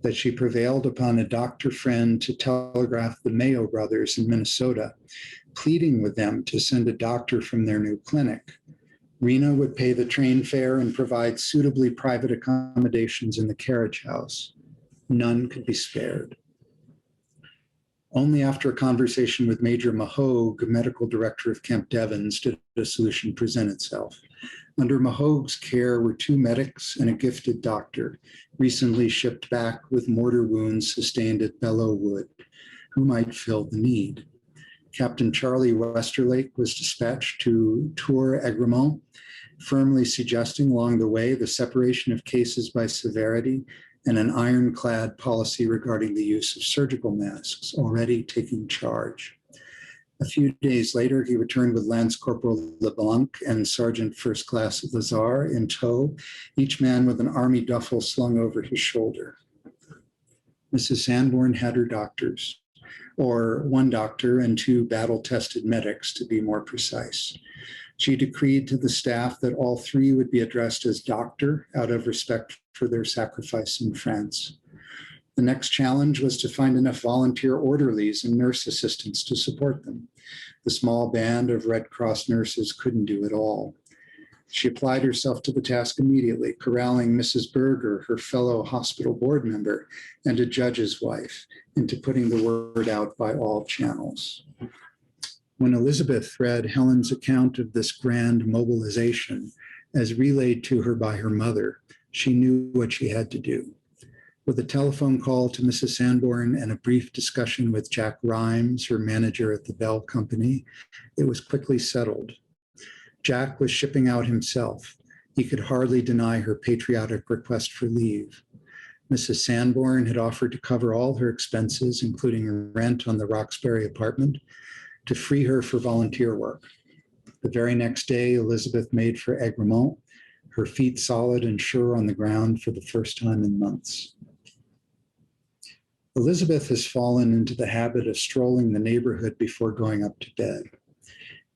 that she prevailed upon a doctor friend to telegraph the Mayo brothers in Minnesota, pleading with them to send a doctor from their new clinic. Rena would pay the train fare and provide suitably private accommodations in the carriage house. None could be spared. Only after a conversation with Major Mahogue, medical director of Camp Devens, did a solution present itself. Under Mahogue's care were 2 medics and a gifted doctor, recently shipped back with mortar wounds sustained at Belleau Wood, who might fill the need. Captain Charlie Westerlake was dispatched to tour Egremont, firmly suggesting along the way the separation of cases by severity and an ironclad policy regarding the use of surgical masks, already taking charge. A few days later, he returned with Lance Corporal LeBlanc and Sergeant First Class Lazar in tow, each man with an army duffel slung over his shoulder. Mrs. Sanborn had her doctors, or 1 doctor and 2 battle-tested medics, to be more precise. She decreed to the staff that all 3 would be addressed as doctor out of respect for their sacrifice in France. The next challenge was to find enough volunteer orderlies and nurse assistants to support them. The small band of Red Cross nurses couldn't do it all. She applied herself to the task immediately, corralling Mrs. Berger, her fellow hospital board member, and a judge's wife, into putting the word out by all channels. When Elizabeth read Helen's account of this grand mobilization, as relayed to her by her mother, she knew what she had to do. With a telephone call to Mrs. Sanborn and a brief discussion with Jack Rhymes, her manager at the Bell Company, it was quickly settled. Jack was shipping out himself. He could hardly deny her patriotic request for leave. Mrs. Sanborn had offered to cover all her expenses, including rent on the Roxbury apartment, to free her for volunteer work. The very next day, Elizabeth made for Egremont, her feet solid and sure on the ground for the first time in months. Elizabeth has fallen into the habit of strolling the neighborhood before going up to bed.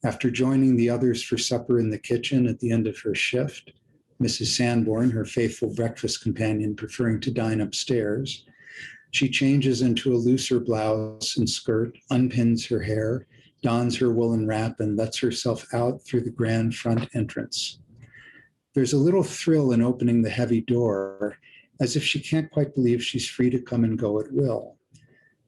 After joining the others for supper in the kitchen at the end of her shift, Mrs. Sanborn, her faithful breakfast companion, preferring to dine upstairs, she changes into a looser blouse and skirt, unpins her hair, dons her woolen wrap, and lets herself out through the grand front entrance. There's a little thrill in opening the heavy door, as if she can't quite believe she's free to come and go at will.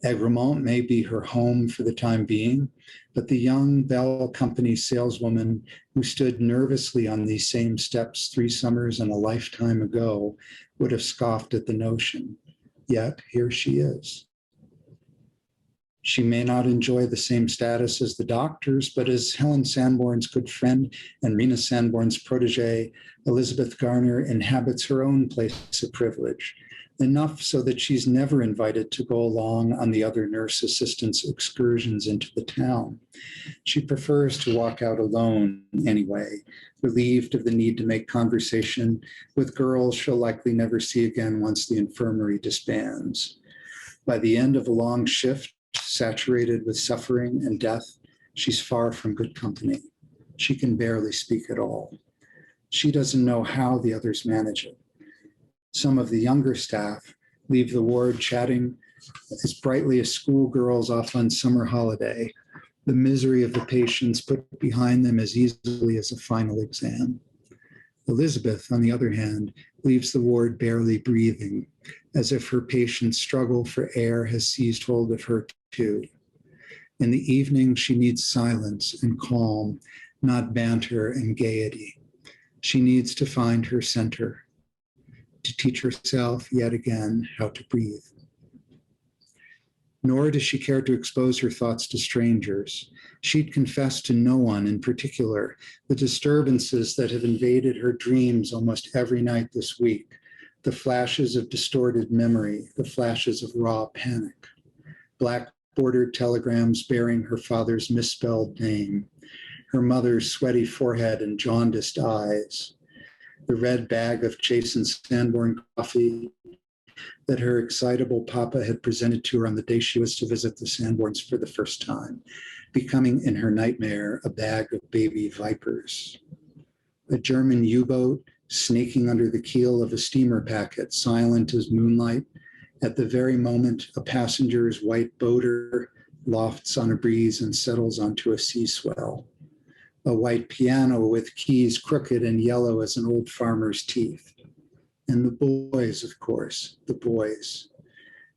Egremont may be her home for the time being, but the young Bell Company saleswoman who stood nervously on these same steps 3 summers and a lifetime ago would have scoffed at the notion. Yet here she is. She may not enjoy the same status as the doctors, but as Helen Sanborn's good friend and Rena Sanborn's protege, Elizabeth Garner inhabits her own place of privilege, enough so that she's never invited to go along on the other nurse assistants' excursions into the town. She prefers to walk out alone anyway, relieved of the need to make conversation with girls she'll likely never see again once the infirmary disbands. By the end of a long shift, saturated with suffering and death, she's far from good company. She can barely speak at all. She doesn't know how the others manage it. Some of the younger staff leave the ward chatting as brightly as schoolgirls off on summer holiday, the misery of the patients put behind them as easily as a final exam. Elizabeth, on the other hand, leaves the ward barely breathing, as if her patient's struggle for air has seized hold of her too. In the evening, she needs silence and calm, not banter and gaiety. She needs to find her center, to teach herself yet again how to breathe. Nor does she care to expose her thoughts to strangers. She'd confess to no one in particular the disturbances that have invaded her dreams almost every night this week, the flashes of distorted memory, the flashes of raw panic, black bordered telegrams bearing her father's misspelled name, her mother's sweaty forehead and jaundiced eyes, the red bag of chastened Sanborn coffee that her excitable papa had presented to her on the day she was to visit the Sanborns for the first time, becoming in her nightmare a bag of baby vipers. A German U-boat snaking under the keel of a steamer packet, silent as moonlight, at the very moment a passenger's white boater lofts on a breeze and settles onto a sea swell. A white piano with keys crooked and yellow as an old farmer's teeth. And the boys, of course, the boys.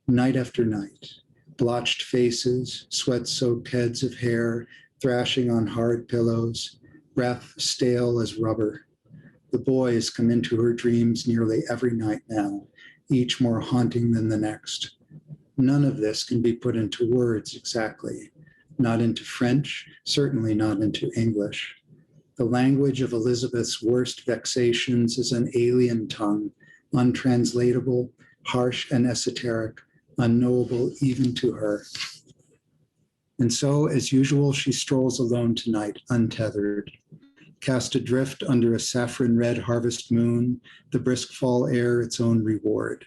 Night after night, blotched faces, sweat-soaked heads of hair, thrashing on hard pillows, breath stale as rubber. The boys come into her dreams nearly every night now, each more haunting than the next. None of this can be put into words exactly, not into French, certainly not into English. The language of Elizabeth's worst vexations is an alien tongue, untranslatable, harsh and esoteric, unknowable even to her. And so, as usual, she strolls alone tonight, untethered. Cast adrift under a saffron red harvest moon, the brisk fall air its own reward.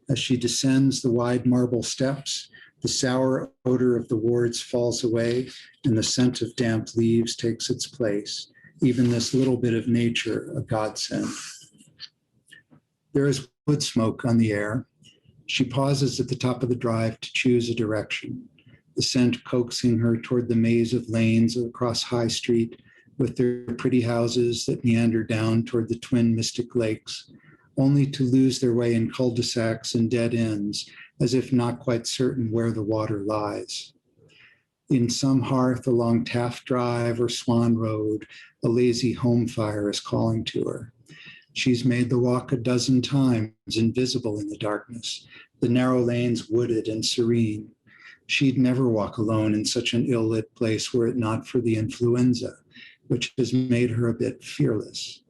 As she descends the wide marble steps, the sour odor of the wards falls away and the scent of damp leaves takes its place, even this little bit of nature a godsend. There is wood smoke on the air. She pauses at the top of the drive to choose a direction, the scent coaxing her toward the maze of lanes across High Street with their pretty houses that meander down toward the twin mystic lakes, only to lose their way in cul-de-sacs and dead ends, as if not quite certain where the water lies. In some hearth along Taft Drive or Swan Road, a lazy home fire is calling to her. She's made the walk a dozen times, invisible in the darkness, the narrow lanes wooded and serene. She'd never walk alone in such an ill-lit place were it not for the influenza, which has made her a bit fearless.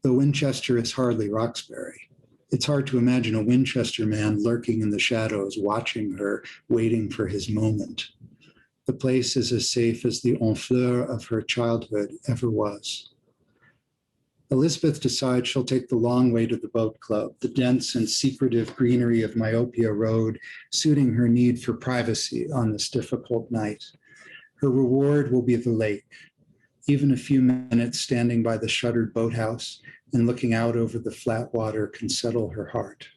Though Winchester is hardly Roxbury, it's hard to imagine a Winchester man lurking in the shadows, watching her, waiting for his moment. The place is as safe as the Honfleur of her childhood ever was. Elizabeth decides she'll take the long way to the boat club, the dense and secretive greenery of Myopia Road, suiting her need for privacy on this difficult night. Her reward will be the lake. Even a few minutes standing by the shuttered boathouse and looking out over the flat water can settle her heart.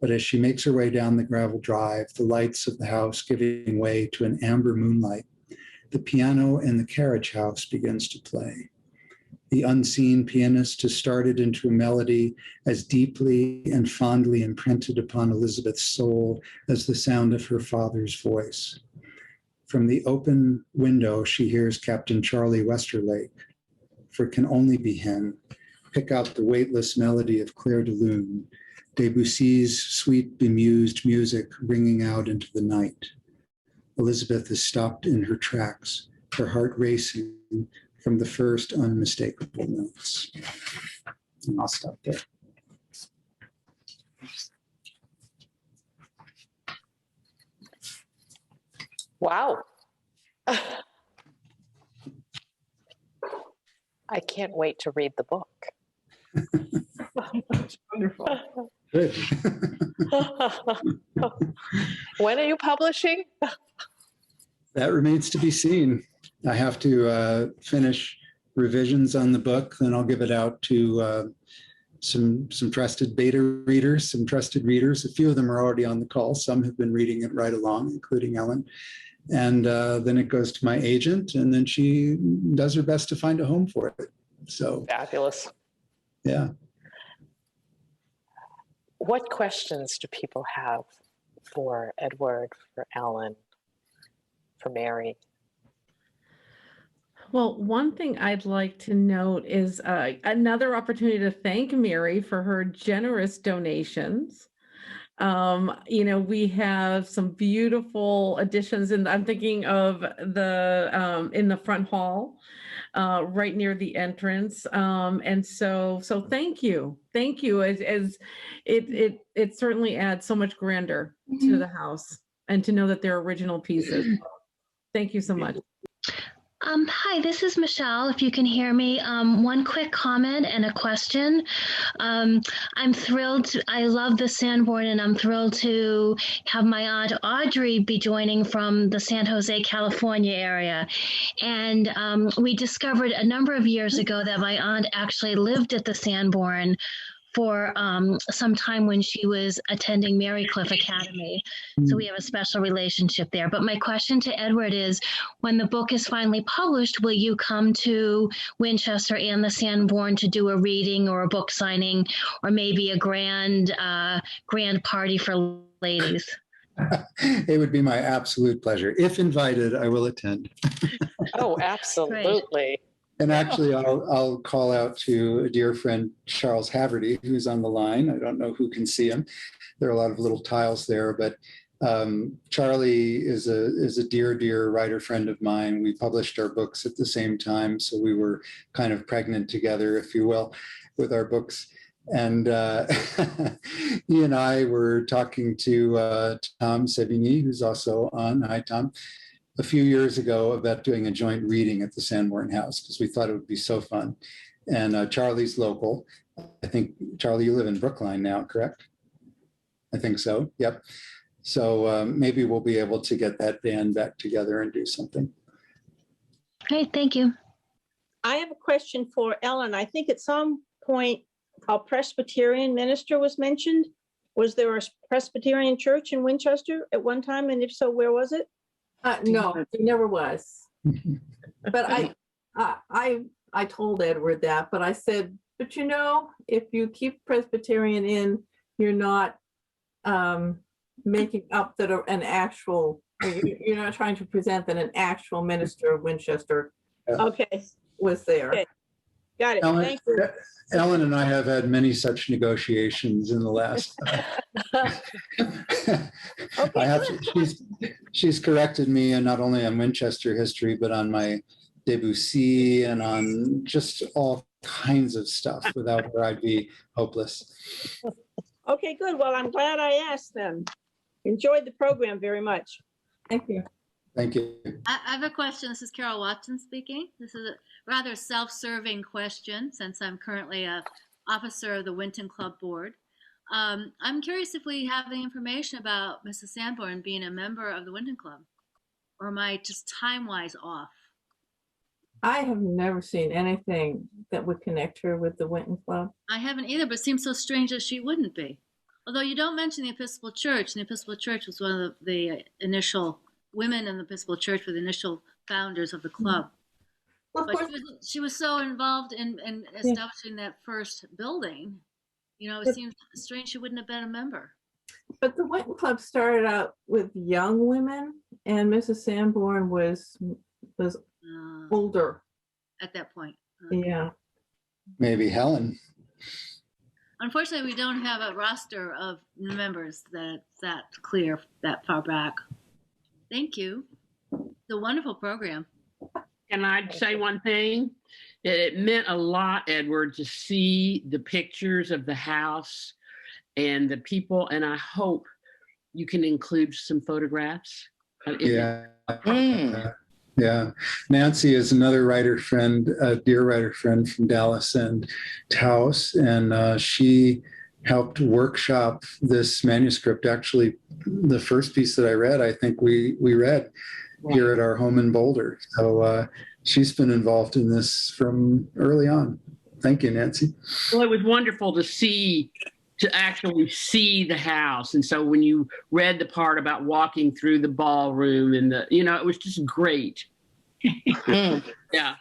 But as she makes her way down the gravel drive, the lights of the house giving way to an amber moonlight, the piano in the carriage house begins to play. The unseen pianist has started into a melody as deeply and fondly imprinted upon Elizabeth's soul as the sound of her father's voice. From the open window, she hears Captain Charlie Westerlake, for it can only be him, pick out the weightless melody of Clair de Lune, Debussy's sweet bemused music ringing out into the night. Elizabeth is stopped in her tracks, her heart racing from the first unmistakable notes. And I'll stop there. Wow. I can't wait to read the book. That's wonderful. Good. When are you publishing? That remains to be seen. I have to finish revisions on the book, then I'll give it out to some trusted beta readers, some trusted readers. A few of them are already on the call. Some have been reading it right along, including Helen. And then it goes to my agent, and then she does her best to find a home for it. So Fabulous. Yeah. What questions do people have for Edward, for Ellen, for Mary? Well, one thing I'd like to note is another opportunity to thank Mary for her generous donations. We have some beautiful additions, and I'm thinking of the in the front hall, right near the entrance. And so thank you, as it certainly adds so much grandeur to the house, and to know that they're original pieces. Thank you so much. Hi, this is Michelle, if you can hear me. One quick comment and a question. I'm thrilled, I love the Sanborn, and I'm thrilled to have my Aunt Audrey be joining from the San Jose, California area. And we discovered a number of years ago that my aunt actually lived at the Sanborn for some time when she was attending Marycliff Academy. So we have a special relationship there. But my question to Edward is, when the book is finally published, will you come to Winchester and the Sanborn to do a reading or a book signing, or maybe a grand party for ladies? It would be my absolute pleasure. If invited, I will attend. Oh, absolutely. Great. And actually, I'll call out to a dear friend, Charles Haverty, who's on the line. I don't know who can see him. There are a lot of little tiles there, but Charlie is a dear writer friend of mine. We published our books at the same time, so we were kind of pregnant together, if you will, with our books. And he and I were talking to Tom Sevigny, who's also on. Hi, Tom. A few years ago about doing a joint reading at the Sanborn House, because we thought it would be so fun. And Charlie's local. I think, Charlie, you live in Brookline now, correct? I think so. Yep. So maybe we'll be able to get that band back together and do something. Great, thank you. I have a question for Ellen. I think at some point a Presbyterian minister was mentioned. Was there a Presbyterian church in Winchester at one time? And if so, where was it? No, it never was. But I told Edward that, but I said, but if you keep Presbyterian in, you're not making up that an actual, you're not trying to present that an actual minister of Winchester Okay, was there. Okay. Got it. Ellen, Thank you. Ellen and I have had many such negotiations in the last. She's corrected me, and not only on Winchester history, but on my Debussy and on just all kinds of stuff. Without her, I'd be hopeless. Okay, good. Well, I'm glad I asked them. Enjoyed the program very much. Thank you. Thank you. I have a question. This is Carol Watson speaking. This is a rather self-serving question, since I'm currently an officer of the Winton Club Board. I'm curious if we have any information about Mrs. Sanborn being a member of the Winton Club, or am I just time-wise off? I have never seen anything that would connect her with the Winton Club. I haven't either, but it seems so strange that she wouldn't be. Although you don't mention the Episcopal Church, and the Episcopal Church was one of the initial women in the Episcopal Church were the initial founders of the club. Well, But she was so involved in establishing that first building. It seems strange she wouldn't have been a member. But the Winton Club started out with young women, and Mrs. Sanborn was older. At that point. Yeah. Maybe Helen. Unfortunately, we don't have a roster of members that's that clear that far back. Thank you. It's a wonderful program. Can I say one thing? It meant a lot, Edward, to see the pictures of the house and the people, and I hope you can include some photographs. Yeah. Yeah. Nancy is another writer friend, a dear writer friend from Dallas and Taos, and she helped workshop this manuscript. Actually, the first piece that I read, I think we read here at our home in Boulder. So she's been involved in this from early on. Thank you, Nancy. Well, it was wonderful to actually see the house. And so when you read the part about walking through the ballroom and it was just great. Yeah.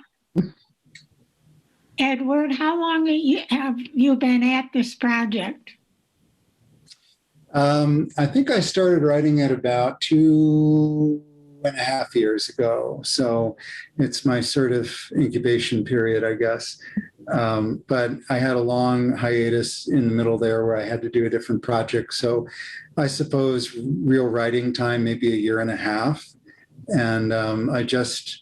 Edward, how long have you been at this project? I think I started writing it about 2.5 years ago. So it's my sort of incubation period, I guess. But I had a long hiatus in the middle there where I had to do a different project. So I suppose real writing time, maybe 1.5 years. And I just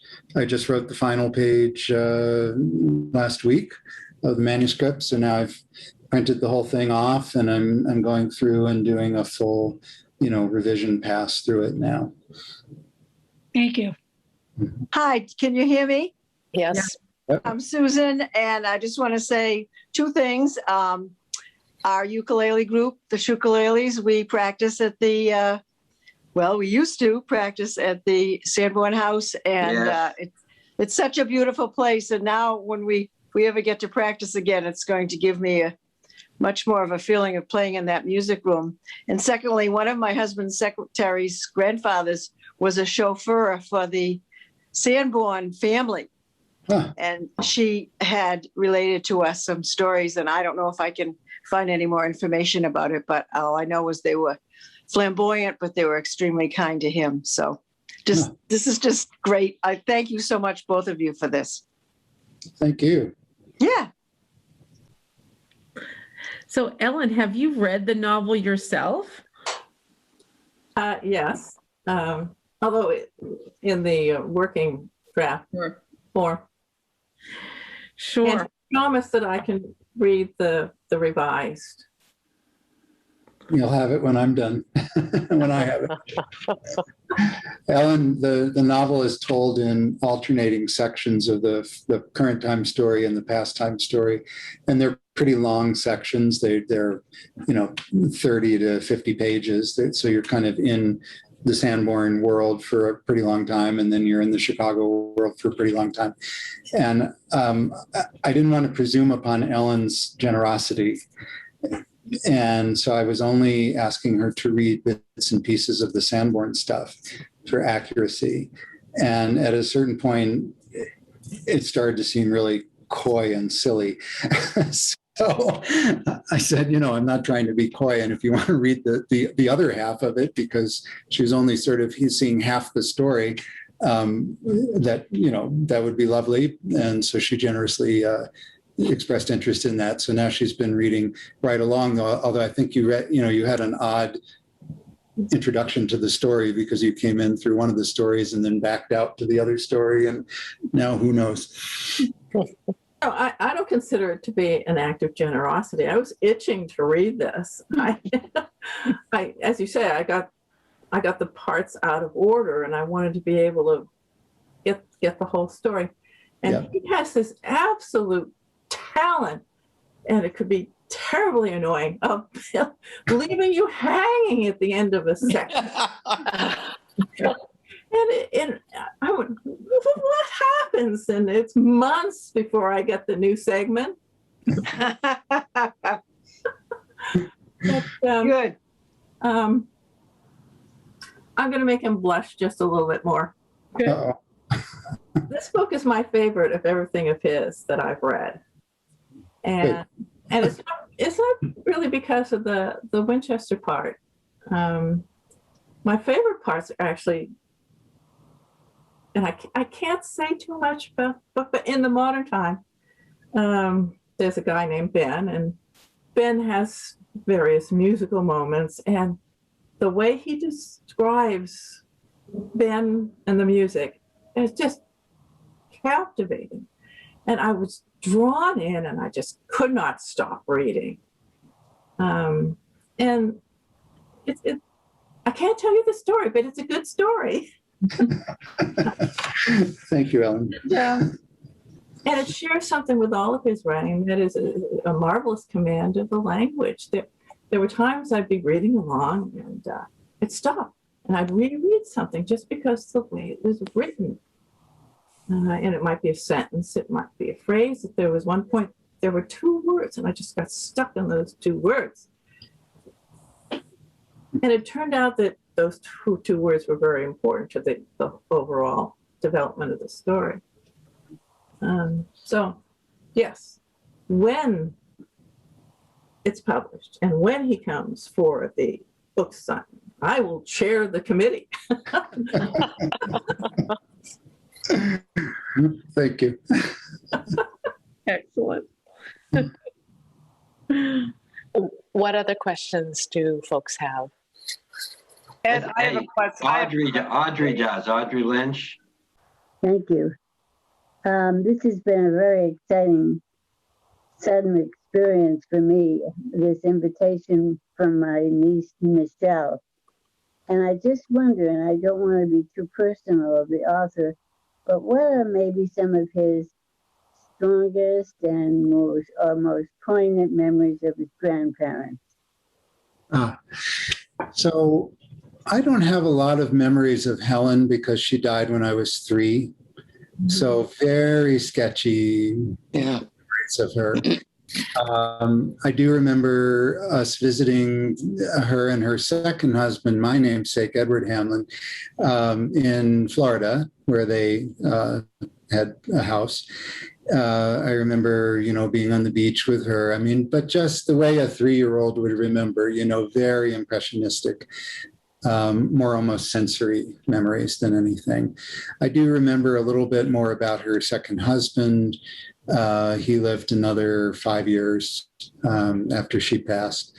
wrote the final page last week of the manuscript. So now I've printed the whole thing off, and I'm going through and doing a full, revision pass through it now. Thank you. Hi, can you hear me? Yes. Yep. I'm Susan, and I just want to say 2 things. Our ukulele group, the Shukuleles, we practice at the, we used to practice at the Sanborn House, and it's such a beautiful place. And now when we ever get to practice again, it's going to give me much more of a feeling of playing in that music room. And secondly, one of my husband's secretary's grandfathers was a chauffeur for the Sanborn family. Huh. And she had related to us some stories, and I don't know if I can find any more information about it, but all I know was they were flamboyant, but they were extremely kind to him. So this is just great. I thank you so much, both of you, for this. Thank you. Yeah. So, Ellen, have you read the novel yourself? Yes. Although in the working draft form. Sure. And I promise that I can read the revised. You'll have it when I'm done, when I have it. Ellen, the novel is told in alternating sections of the current time story and the past time story, and they're pretty long sections. They're 30 to 50 pages. So you're kind of in the Sanborn world for a pretty long time, and then you're in the Chicago world for a pretty long time. And I didn't want to presume upon Ellen's generosity. And so I was only asking her to read bits and pieces of the Sanborn stuff for accuracy. And at a certain point, it started to seem really coy and silly. So I said, I'm not trying to be coy. And if you want to read the other half of it, because she was only sort of seeing half the story, that would be lovely. And so she generously expressed interest in that. So now she's been reading right along, although I think you read, you had an odd introduction to the story because you came in through one of the stories and then backed out to the other story. And now who knows? I don't consider it to be an act of generosity. I was itching to read this. As you say, I got the parts out of order, and I wanted to be able to get the whole story. And he has this absolute talent, and it could be terribly annoying, of leaving you hanging at the end of a section. And I went, what happens? And it's months before I get the new segment. But, Good. I'm going to make him blush just a little bit more. This book is my favorite of everything of his that I've read. And it's not really because of the Winchester part. My favorite parts are actually, and I can't say too much about, but in the modern time, there's a guy named Ben, and Ben has various musical moments, and the way he describes Ben and the music is just captivating. And I was drawn in, and I just could not stop reading. And I can't tell you the story, but it's a good story. Thank you, Ellen. Yeah. And it shares something with all of his writing that is a marvelous command of the language. There were times I'd be reading along and it'd stop, and I'd reread something just because the way it was written. And it might be a sentence, it might be a phrase. If there was one point, there were 2 words, and I just got stuck on those 2 words. And it turned out that those two words were very important to the overall development of the story. So Yes, when it's published and when he comes for the book signing, I will chair the committee. Thank you. Excellent. What other questions do folks have? Ed, I have a question. Audrey does. Audrey Lynch. Thank you. This has been a very exciting, sudden experience for me, this invitation from my niece, Michelle. And I just wonder, and I don't want to be too personal of the author, but what are maybe some of his strongest and most poignant memories of his grandparents? So I don't have a lot of memories of Helen because she died when I was 3. So very sketchy memories of her. I do remember us visiting her and her second husband, my namesake, Edward Hamlin, in Florida, where they had a house. I remember, being on the beach with her. I mean, but just the way a 3-year-old would remember, very impressionistic, more almost sensory memories than anything. I do remember a little bit more about her second husband. He lived another 5 years after she passed.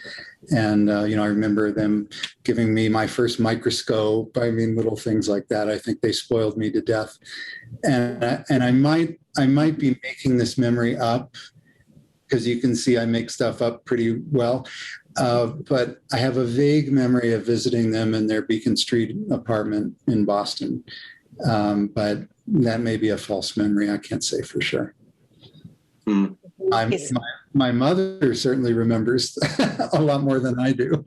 And, I remember them giving me my first microscope. I mean, little things like that. I think they spoiled me to death. And I might be making this memory up, because you can see I make stuff up pretty well. But I have a vague memory of visiting them in their Beacon Street apartment in Boston. But that may be a false memory. I can't say for sure. My mother certainly remembers a lot more than I do.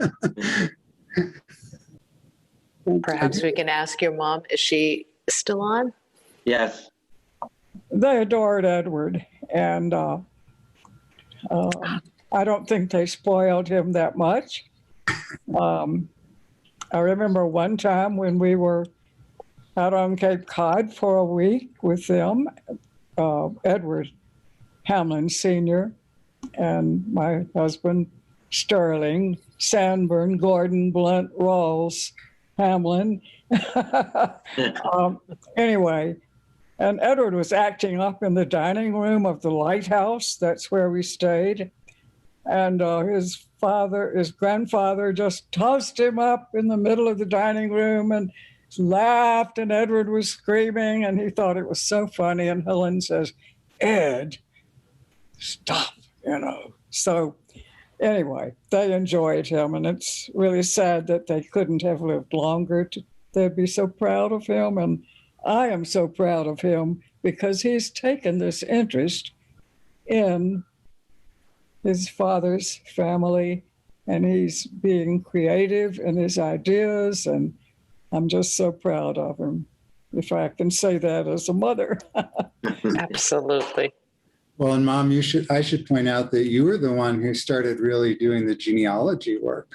Perhaps we can ask your mom, is she still on? Yes. They adored Edward, and I don't think they spoiled him that much. I remember one time when we were out on Cape Cod for a week with them, Edward Hamlin Sr. and my husband, Sterling, Sanborn, Gordon, Blunt, Rawls, Hamlin. Anyway, and Edward was acting up in the dining room of the lighthouse. That's where we stayed. And his grandfather just tossed him up in the middle of the dining room and laughed, and Edward was screaming, and he thought it was so funny. And Helen says, "Ed, stop," So anyway, they enjoyed him, and it's really sad that they couldn't have lived longer. They'd be so proud of him, and I am so proud of him because he's taken this interest in his father's family, and he's being creative in his ideas, and I'm just so proud of him, if I can say that as a mother. Absolutely. Well, and Mom, I should point out that you were the one who started really doing the genealogy work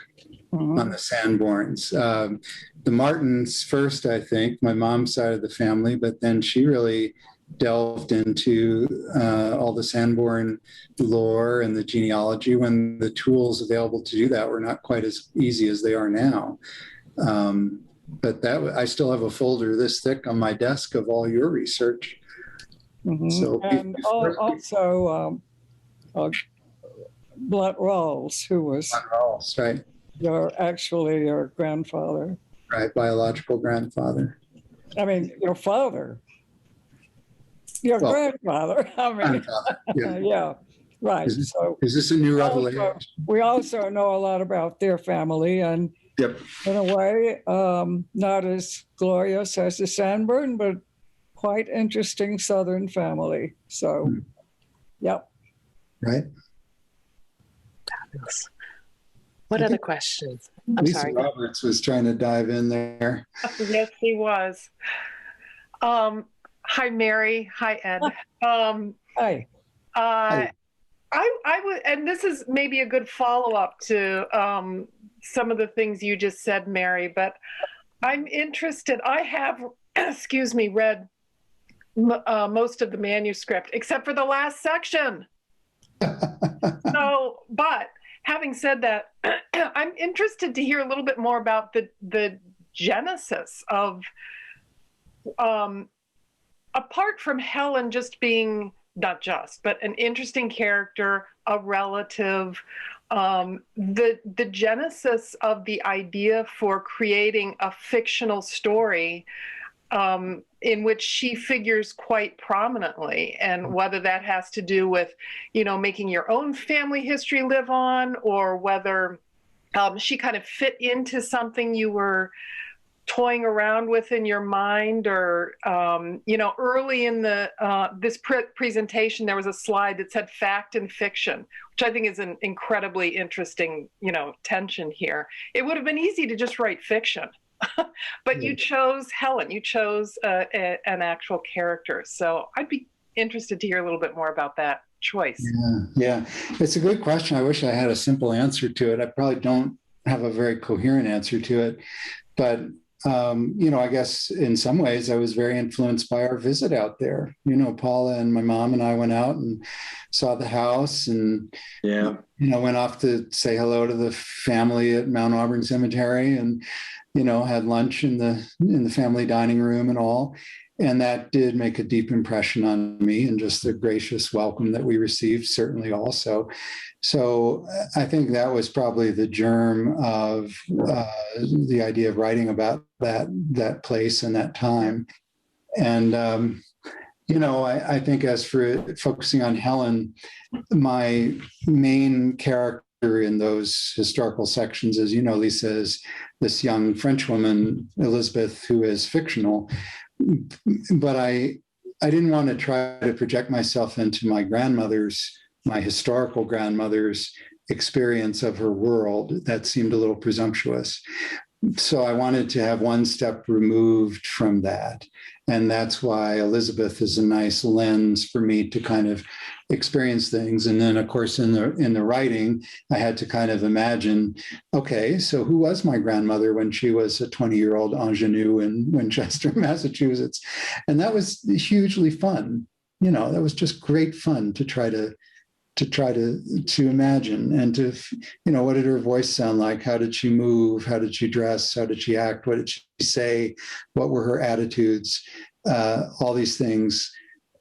on the Sanborns. The Martins first, I think, my mom's side of the family, but then she really delved into all the Sanborn lore and the genealogy when the tools available to do that were not quite as easy as they are now. But I still have a folder this thick on my desk of all your research. So, and also Blunt Rawls, who was Rawls, right? Your grandfather. Right, biological grandfather. I mean, your father. Your grandfather. I mean, grandfather, yeah. Yeah, right. Is this a new revelation? We also know a lot about their family, and in a way, not as glorious as the Sanborn, but quite interesting Southern family. So, yep. Right. Fabulous. What other questions? I'm Lisa sorry. Roberts was trying to dive in there. Yes, he was. Hi, Mary. Hi, Ed. Hi. I would, and this is maybe a good follow-up to some of the things you just said, Mary, but I'm interested. I have, read most of the manuscript, except for the last section. So, but having said that, I'm interested to hear a little bit more about the genesis of, apart from Helen just being, not just, but an interesting character, a relative, the genesis of the idea for creating a fictional story in which she figures quite prominently, and whether that has to do with, making your own family history live on, or whether she kind of fit into something you were toying around with in your mind, or early in the this presentation there was a slide that said fact and fiction, which I think is an incredibly interesting tension here. It would have been easy to just write fiction, but you chose Helen, you chose an actual character. So I'd be interested to hear a little bit more about that choice. Yeah, it's a good question. I wish I had a simple answer to it. I probably don't have a very coherent answer to it, but I guess in some ways I was very influenced by our visit out there. Paula and my mom and I went out and saw the house, and went off to say hello to the family at Mount Auburn Cemetery, and had lunch in the family dining room and all. And that did make a deep impression on me, and just the gracious welcome that we received certainly also. So I think that was probably the germ of the idea of writing about that place and that time. And, I think as for focusing on Helen, my main character in those historical sections, as you know, Lisa, is this young French woman, Elizabeth, who is fictional. But I didn't want to try to project myself into my historical grandmother's experience of her world. That seemed a little presumptuous. So I wanted to have one step removed from that. And that's why Elizabeth is a nice lens for me to kind of experience things. And then, of course, in the writing, I had to kind of imagine, okay, so who was my grandmother when she was a 20-year-old ingenue in Winchester, Massachusetts? And that was hugely fun. That was just great fun to try to imagine, and to, what did her voice sound like? How did she move? How did she dress? How did she act? What did she say? What were her attitudes? All these things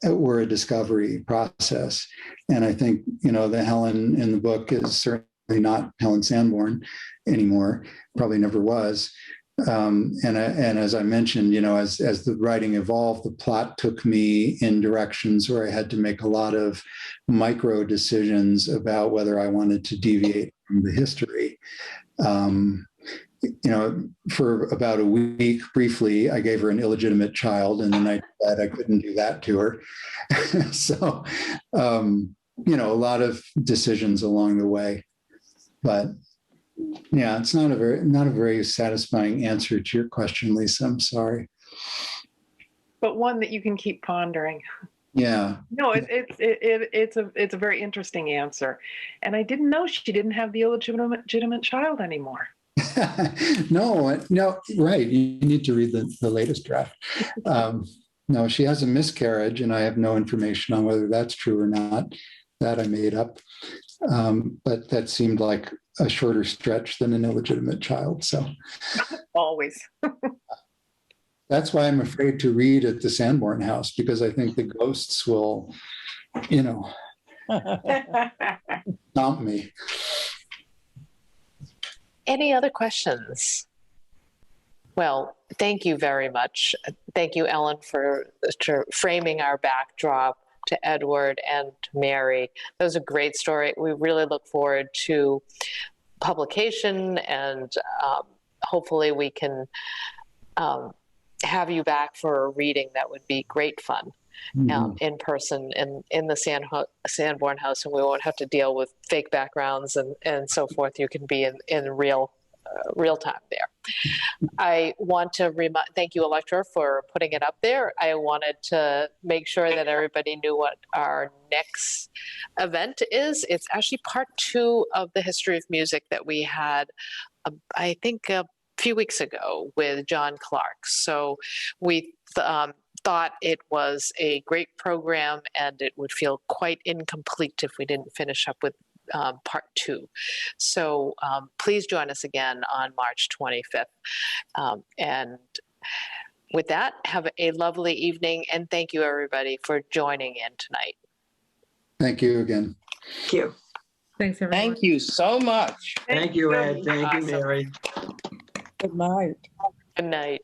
were a discovery process. And I think, the Helen in the book is certainly not Helen Sanborn anymore, probably never was. And as I mentioned, as the writing evolved, the plot took me in directions where I had to make a lot of micro decisions about whether I wanted to deviate from the history. For about a week, briefly, I gave her an illegitimate child, and then I decided I couldn't do that to her. So, a lot of decisions along the way, but yeah, it's not a very satisfying answer to your question, Lisa. I'm sorry, but one that you can keep pondering. Yeah. No, it's a very interesting answer, and I didn't know she didn't have the illegitimate child anymore. No, right. You need to read the latest draft. No, she has a miscarriage, and I have no information on whether that's true or not. That I made up. But that seemed like a shorter stretch than an illegitimate child. So always. That's why I'm afraid to read at the Sanborn house, because I think the ghosts will, stomp me. Any other questions? Well, thank you very much. Thank you, Ellen, for framing our backdrop to Edward and to Mary. That was a great story. We really look forward to publication, and hopefully we can have you back for a reading that would be great fun. In person in the Sanborn house, and we won't have to deal with fake backgrounds and so forth. You can be in real time there. I want to thank you, Electra, for putting it up there. I wanted to make sure that everybody knew what our next event is. It's actually part 2 of the history of music that we had, I think, a few weeks ago with John Clark. So we thought it was a great program, and it would feel quite incomplete if we didn't finish up with part 2. So please join us again on March 25th. And with that, have a lovely evening, and thank you everybody for joining in tonight. Thank you again. Thank you. Thanks, everyone. Thank you so much. Thank you, Ed. Thank you, Mary. Good night. Good night.